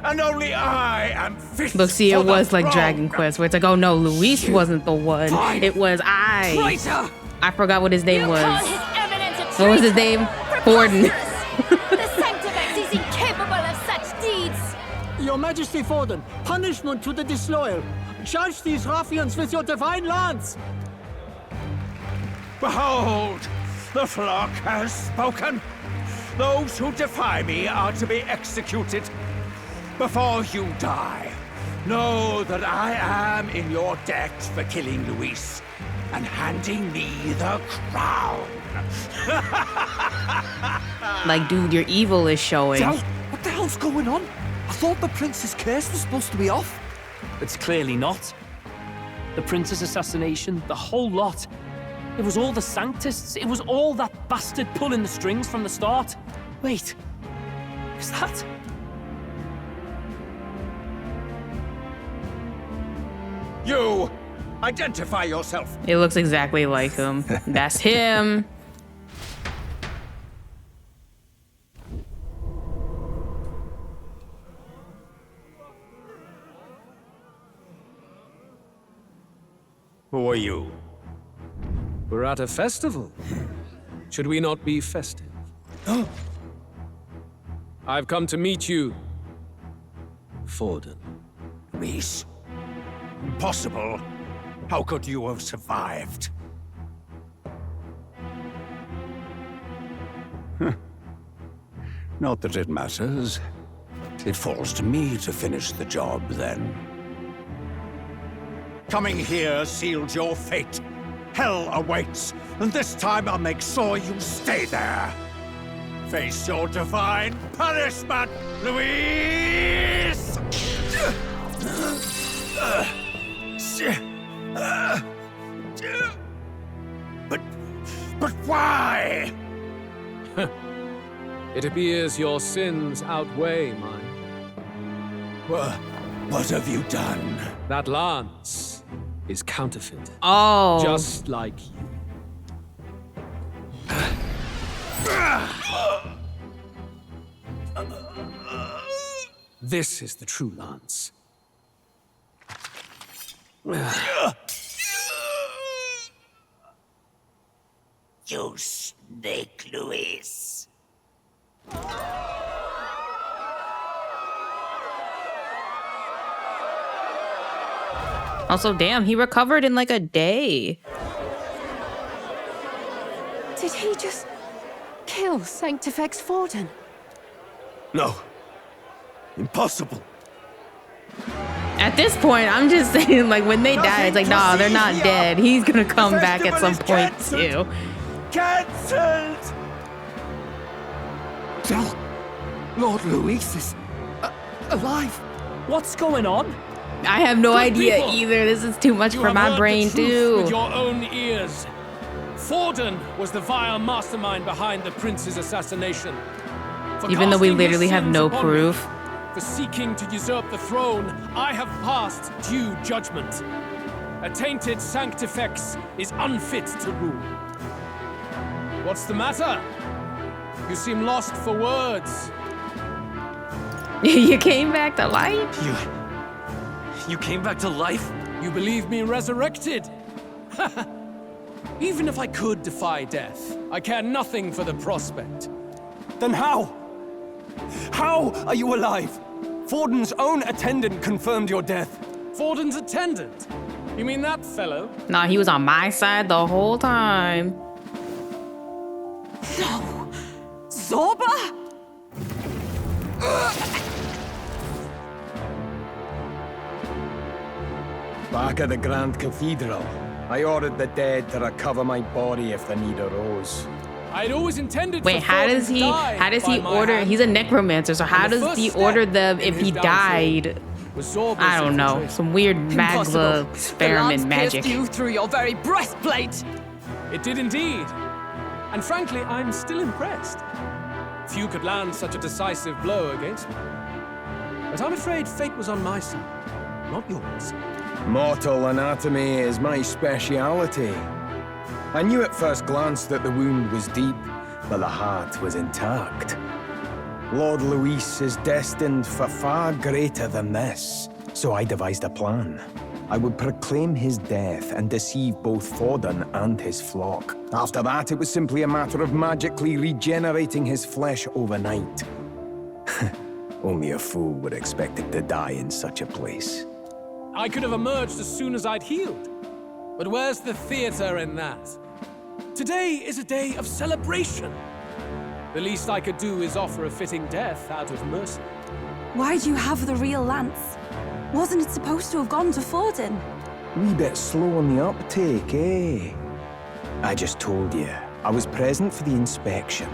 And only I am fit. Look, see, it for the was like throne. Dragon Quest, where it's like, oh no, Luis wasn't the one. Fine. It was I. Traitor! I forgot what his name was. Call his eminence a What was his traitor? name? Forden. The Sanctifex is incapable of such deeds. Your Majesty Forden, punishment to the disloyal. Judge these ruffians with your divine lance. Behold, the flock has spoken. Those who defy me are to be executed. Before you die, know that I am in your debt for killing Luis and handing me the crown. Like, dude, your evil is showing. What the hell's going on? I thought the prince's curse was supposed to be off. It's clearly not. The prince's assassination, the whole lot. It was all the Sanctists. It was all that bastard pulling the strings from the start. Wait, is that? You, identify yourself. It looks exactly like him. That's him. Who are you? We're at a festival. Should we not be festive? I've come to meet you, Forden. Luis? Impossible. How could you have survived? Not that it matters. It falls to me to finish the job, then. Coming here sealed your fate. Hell awaits, and this time I'll make sure you stay there. Face your divine punishment, Luis! It appears your sins outweigh mine. What have you done? That lance is counterfeit. Oh. Just like you. This is the true lance. You snake, Luis. Also, damn, he recovered in like a day. Did he just kill Sanctifex Forden? No. Impossible. At this point, I'm just saying, like, when they die, it's like, nah, they're not dead. He's gonna come back at some point, too. Cancelled! Lord Luis is alive. What's going on? I have no idea people, either. This is too much for my brain, too. With your own ears. Forden was the vile mastermind behind the prince's assassination. For Even though we casting his literally have sins no upon proof. me, for seeking to usurp the throne, I have passed due judgment. A tainted Sanctifex is unfit to rule. What's the matter? You seem lost for words. You came back to life? You came back to life? You believe me resurrected? Even if I could defy death, I care nothing for the prospect. Then how? How are you alive? Forden's own attendant confirmed your death. Forden's attendant? You mean that fellow? Nah, he was on my side the whole time. No! Zorba? Back at the Grand Cathedral, I ordered the dead to recover my body if the need arose. I'd always intended Wait, for how Forden does to he die by my order? hand. He's a necromancer, so how And the does first he step order them in if his he downfall died? was Zorba's I don't know. infiltration. Some weird magla Impossible. experiment the lance magic. pierced you through your very breastplate. It did indeed. And frankly, I'm still impressed. Few could land such a decisive blow against me. But I'm afraid fate was on my side, not yours. Mortal anatomy is my speciality. I knew at first glance that the wound was deep, but the heart was intact. Lord Luis is destined for far greater than this, so I devised a plan. I would proclaim his death and deceive both Forden and his flock. After that, it was simply a matter of magically regenerating his flesh overnight. Only a fool would expect it to die in such a place. I could have emerged as soon as I'd healed. But where's the theater in that? Today is a day of celebration. The least I could do is offer a fitting death out of mercy. Why do you have the real lance? Wasn't it supposed to have gone to Forden? Wee bit slow on the uptake, eh? I just told you, I was present for the inspection.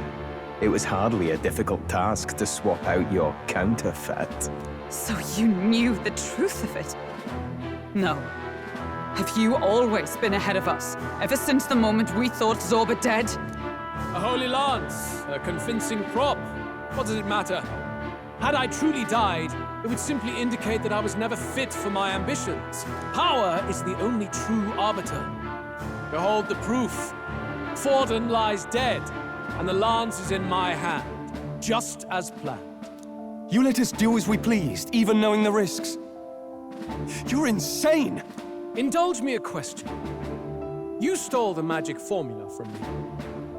It was hardly a difficult task to swap out your counterfeit. So you knew the truth of it? No. Have you always been ahead of us, ever since the moment we thought Zorba dead? A holy lance, a convincing prop. What does it matter? Had I truly died, it would simply indicate that I was never fit for my ambitions. Power is the only true arbiter. Behold the proof. Forden lies dead, and the lance is in my hand, just as planned. You let us do as we pleased, even knowing the risks. You're insane! Indulge me a question. You stole the magic formula from me.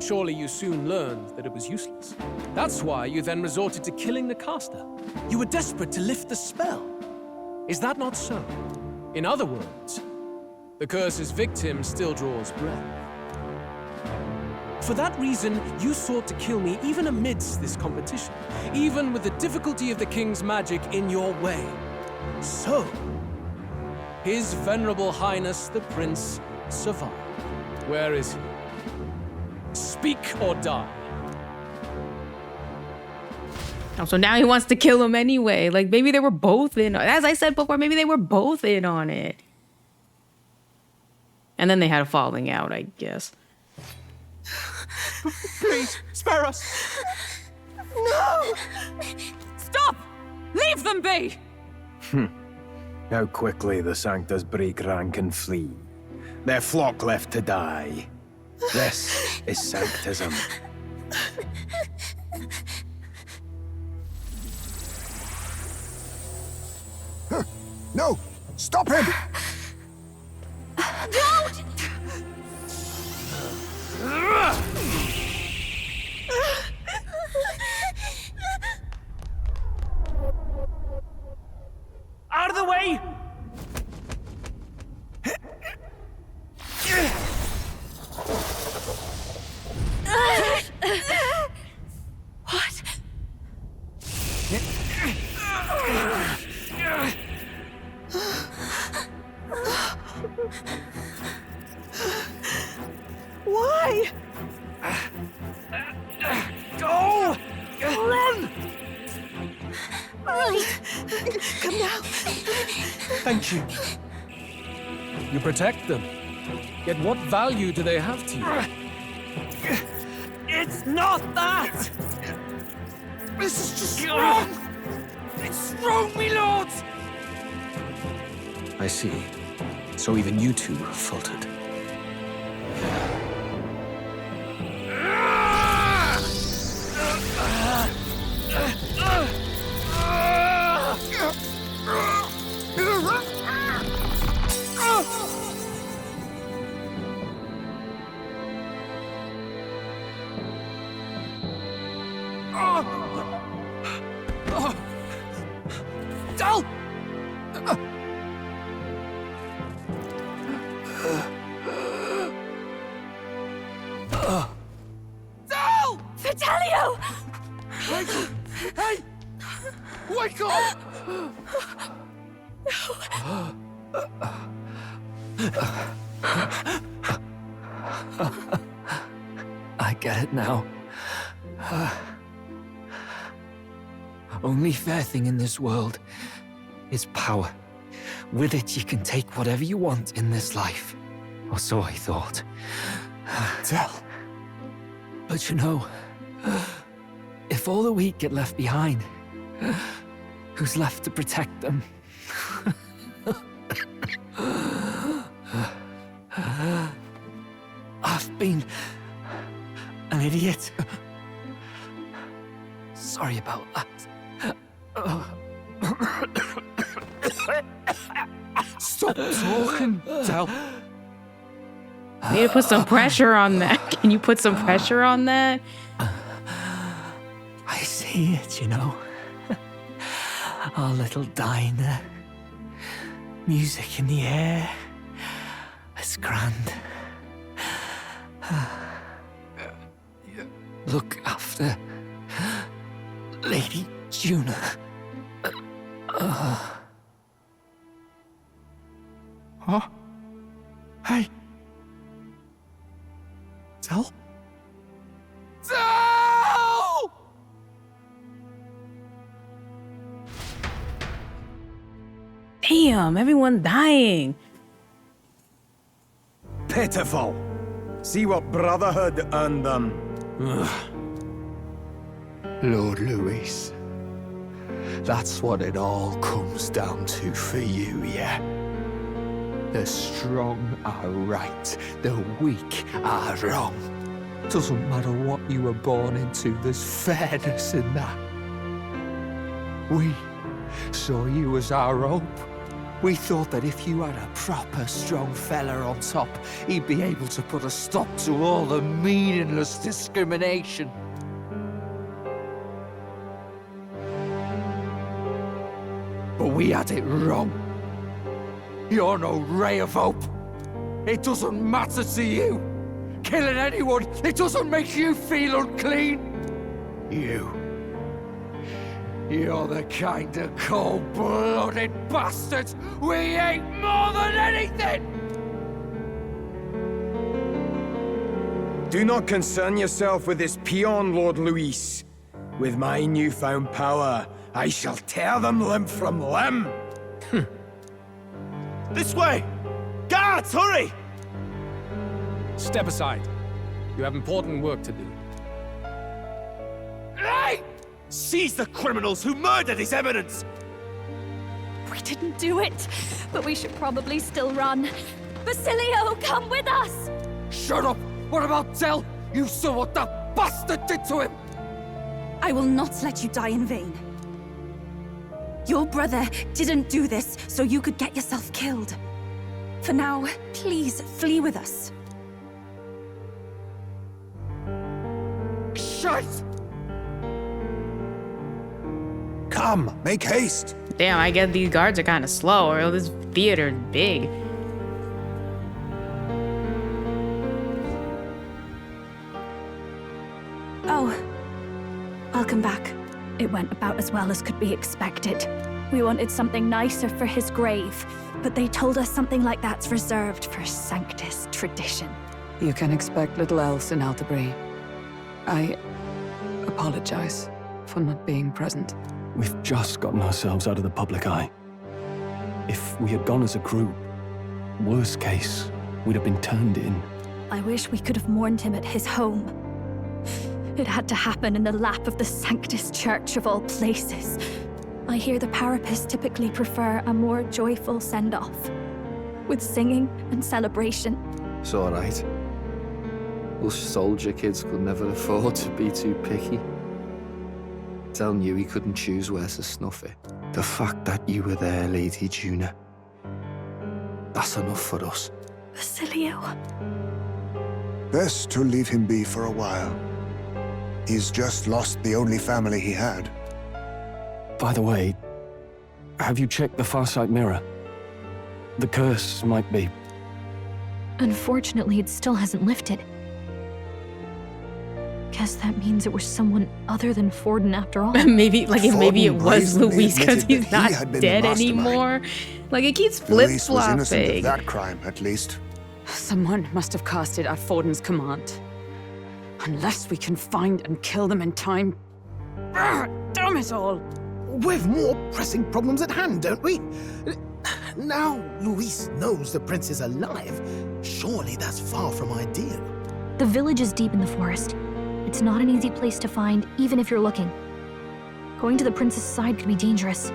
Surely you soon learned that it was useless. That's why you then resorted to killing the caster. You were desperate to lift the spell. Is that not so? In other words, the curse's victim still draws breath. For that reason, you sought to kill me even amidst this competition, even with the difficulty of the king's magic in your way. So, His Venerable Highness the Prince survived. Where is he? Speak or die. Oh, so now he wants to kill him anyway. Like, maybe they were both in. As I said before, maybe they were both in on it. And then they had a falling out, I guess. Please, spare us. No! Stop! Leave them be! How quickly the Sanctus break rank and flee. Their flock left to die. This is Sanctism. No! Stop him! Don't! Out of the way! What? Why? Go! Run! Right. Come now. Thank you. You protect them. Yet what value do they have to you? It's not that! This is just wrong! It's wrong, me lords! I see. So even you two faltered. Dal! Dal! Fidelio! Hey! Wake up! I get it now. Only fair thing in this world is power. With it, you can take whatever you want in this life. Or so I thought. Tell. But you know, if all the weak get left behind, who's left to protect them? I've been an idiot. Sorry about that. Stop talking, Del. I need to put some pressure on that. Can you put some pressure on that? I see it, you know. Our little diner. Music in the air. It's grand. Look after Lady Juna. Huh? Hey. Del? Dal! Damn, everyone dying. Pitiful. See what brotherhood earned them. Lord Louis. That's what it all comes down to for you, yeah? The strong are right, the weak are wrong. Doesn't matter what you were born into, there's fairness in that. We saw you as our hope. We thought that if you had a proper strong fella on top, he'd be able to put a stop to all the meaningless discrimination. But we had it wrong. You're no ray of hope. It doesn't matter to you. Killing anyone, it doesn't make you feel unclean. You're the kind of cold-blooded bastards we hate more than anything! Do not concern yourself with this peon, Lord Luis. With my newfound power, I shall tear them limb from limb. This way! Guards, hurry! Step aside. You have important work to do. Hey! Seize the criminals who murdered His Eminence! We didn't do it, but we should probably still run. Basilio, come with us! Shut up! What about Tell? You saw what that bastard did to him! I will not let you die in vain. Your brother didn't do this so you could get yourself killed. For now, please flee with us. Shite! Come, make haste. Damn, I guess these guards are kind of slow, or this theater is big. Oh, welcome back. It went about as well as could be expected. We wanted something nicer for his grave, but they told us something like that's reserved for Sanctus tradition. You can expect little else in Altabri. I apologize for not being present. We've just gotten ourselves out of the public eye. If we had gone as a group, worst case, we'd have been turned in. I wish we could have mourned him at his home. It had to happen in the lap of the Sanctus Church of all places. I hear the Parapists typically prefer a more joyful send-off, with singing and celebration. It's all right. Us soldier kids could never afford to be too picky. Tell knew he couldn't choose where to snuff it. The fact that you were there, Lady Juna, that's enough for us. Basilio. Best to leave him be for a while. He's just lost the only family he had. By the way, have you checked the Farsight mirror? The curse might be... Unfortunately, it still hasn't lifted. Guess that means it was someone other than Forden after all. Maybe it was brazenly Luis because admitted he's that he not had been the dead mastermind. anymore. Like, it keeps Luis was innocent of flip-flopping. that crime, at least. Someone must have cast it at Forden's command. Unless we can find and kill them in time. Damn it all! We've more pressing problems at hand, don't we? Now Luis knows the prince is alive. Surely that's far from ideal. The village is deep in the forest. It's not an easy place to find, even if you're looking. Going to the prince's side could be dangerous.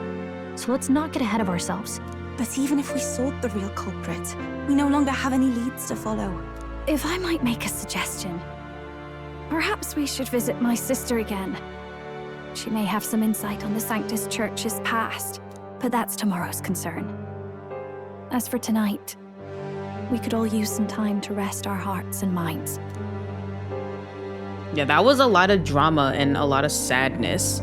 So let's not get ahead of ourselves. But even if we sought the real culprit, we no longer have any leads to follow. If I might make a suggestion, perhaps we should visit my sister again. She may have some insight on the Sanctus Church's past, but that's tomorrow's concern. As for tonight, we could all use some time to rest our hearts and minds. Yeah, that was a lot of drama and a lot of sadness.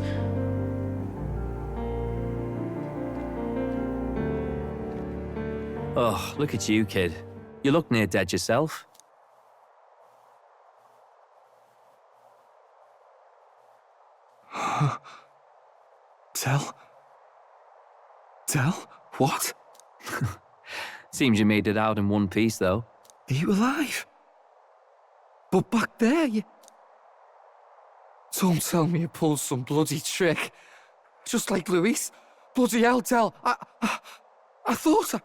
Oh, look at you, kid. You look near dead yourself. Tell? What? Seems you made it out in one piece, though. Are you alive? But back there, you... Don't tell me you pulled some bloody trick. Just like Luis. Bloody hell, Tell. I thought I...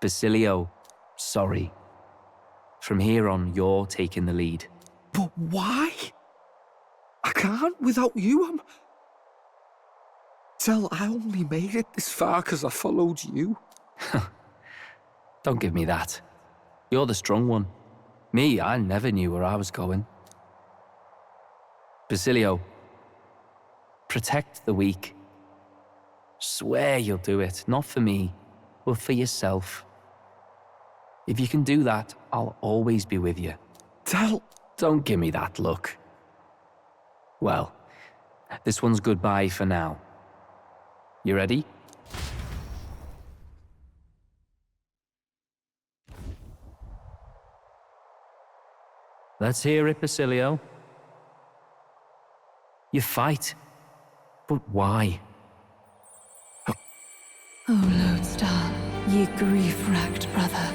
Basilio, sorry. From here on, you're taking the lead. But why? I can't without you. Tell, I only made it this far because I followed you. Don't give me that. You're the strong one. Me, I never knew where I was going. Basilio, protect the weak. Swear you'll do it, not for me, but for yourself. If you can do that, I'll always be with you. Tell... Don't give me that look. Well, this one's goodbye for now. You ready? Let's hear it, Basilio. You fight, but why? Oh, Lodestar, ye grief-racked brother.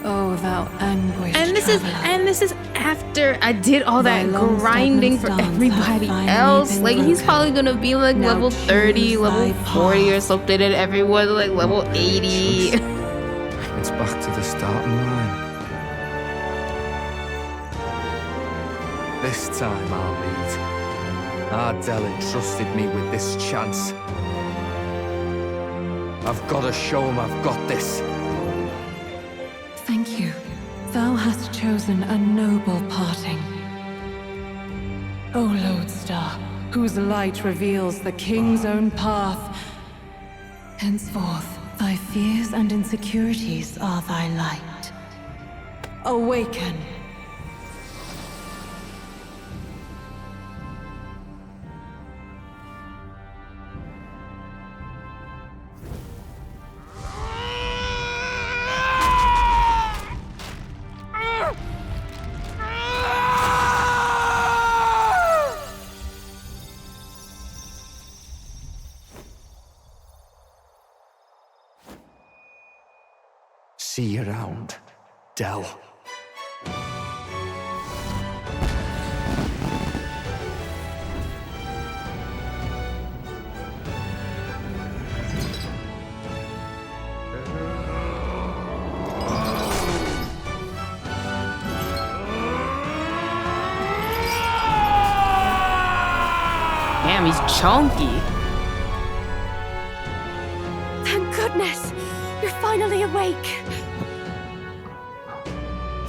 Oh, thou anguished And this is after I did all that Thy long grinding for stagnant everybody stance hath else. finally Like, been he's broken. probably gonna be like Now level 30, choose level thy 40 or path. something, and everyone's like level 80. It's back to the starting line. This time I'll lead. Ardell entrusted me with this chance. I've got to show him I've got this. Thank you. Thou hast chosen a noble parting. O Lodestar, whose light reveals the king's own path. Henceforth, thy fears and insecurities are thy light. Awaken. See you around, Dell. Damn, he's chunky. Thank goodness! You're finally awake!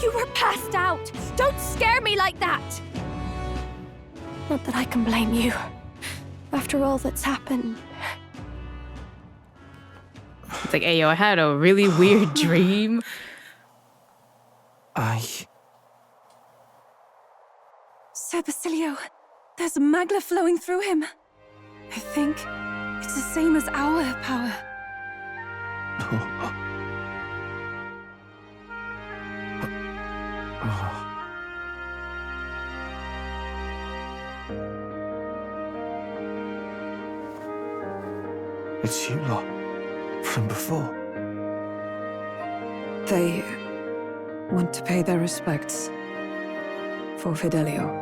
You were passed out! Don't scare me like that! Not that I can blame you. After all that's happened. It's like, hey, yo, I had a really weird dream. Sir Basilio, there's magla flowing through him. I think it's the same as our power. It's you lot. From before. They want to pay their respects for Fidelio.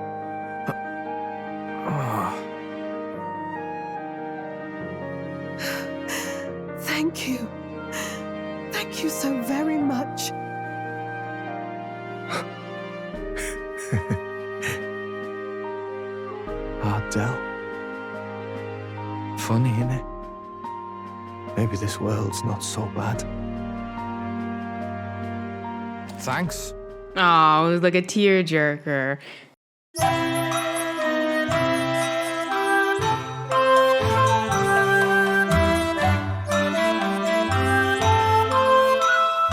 Thank you. Thank you so very much. Ardell. Funny, innit? Maybe this world's not so bad. Thanks. Oh, it was like a tearjerker.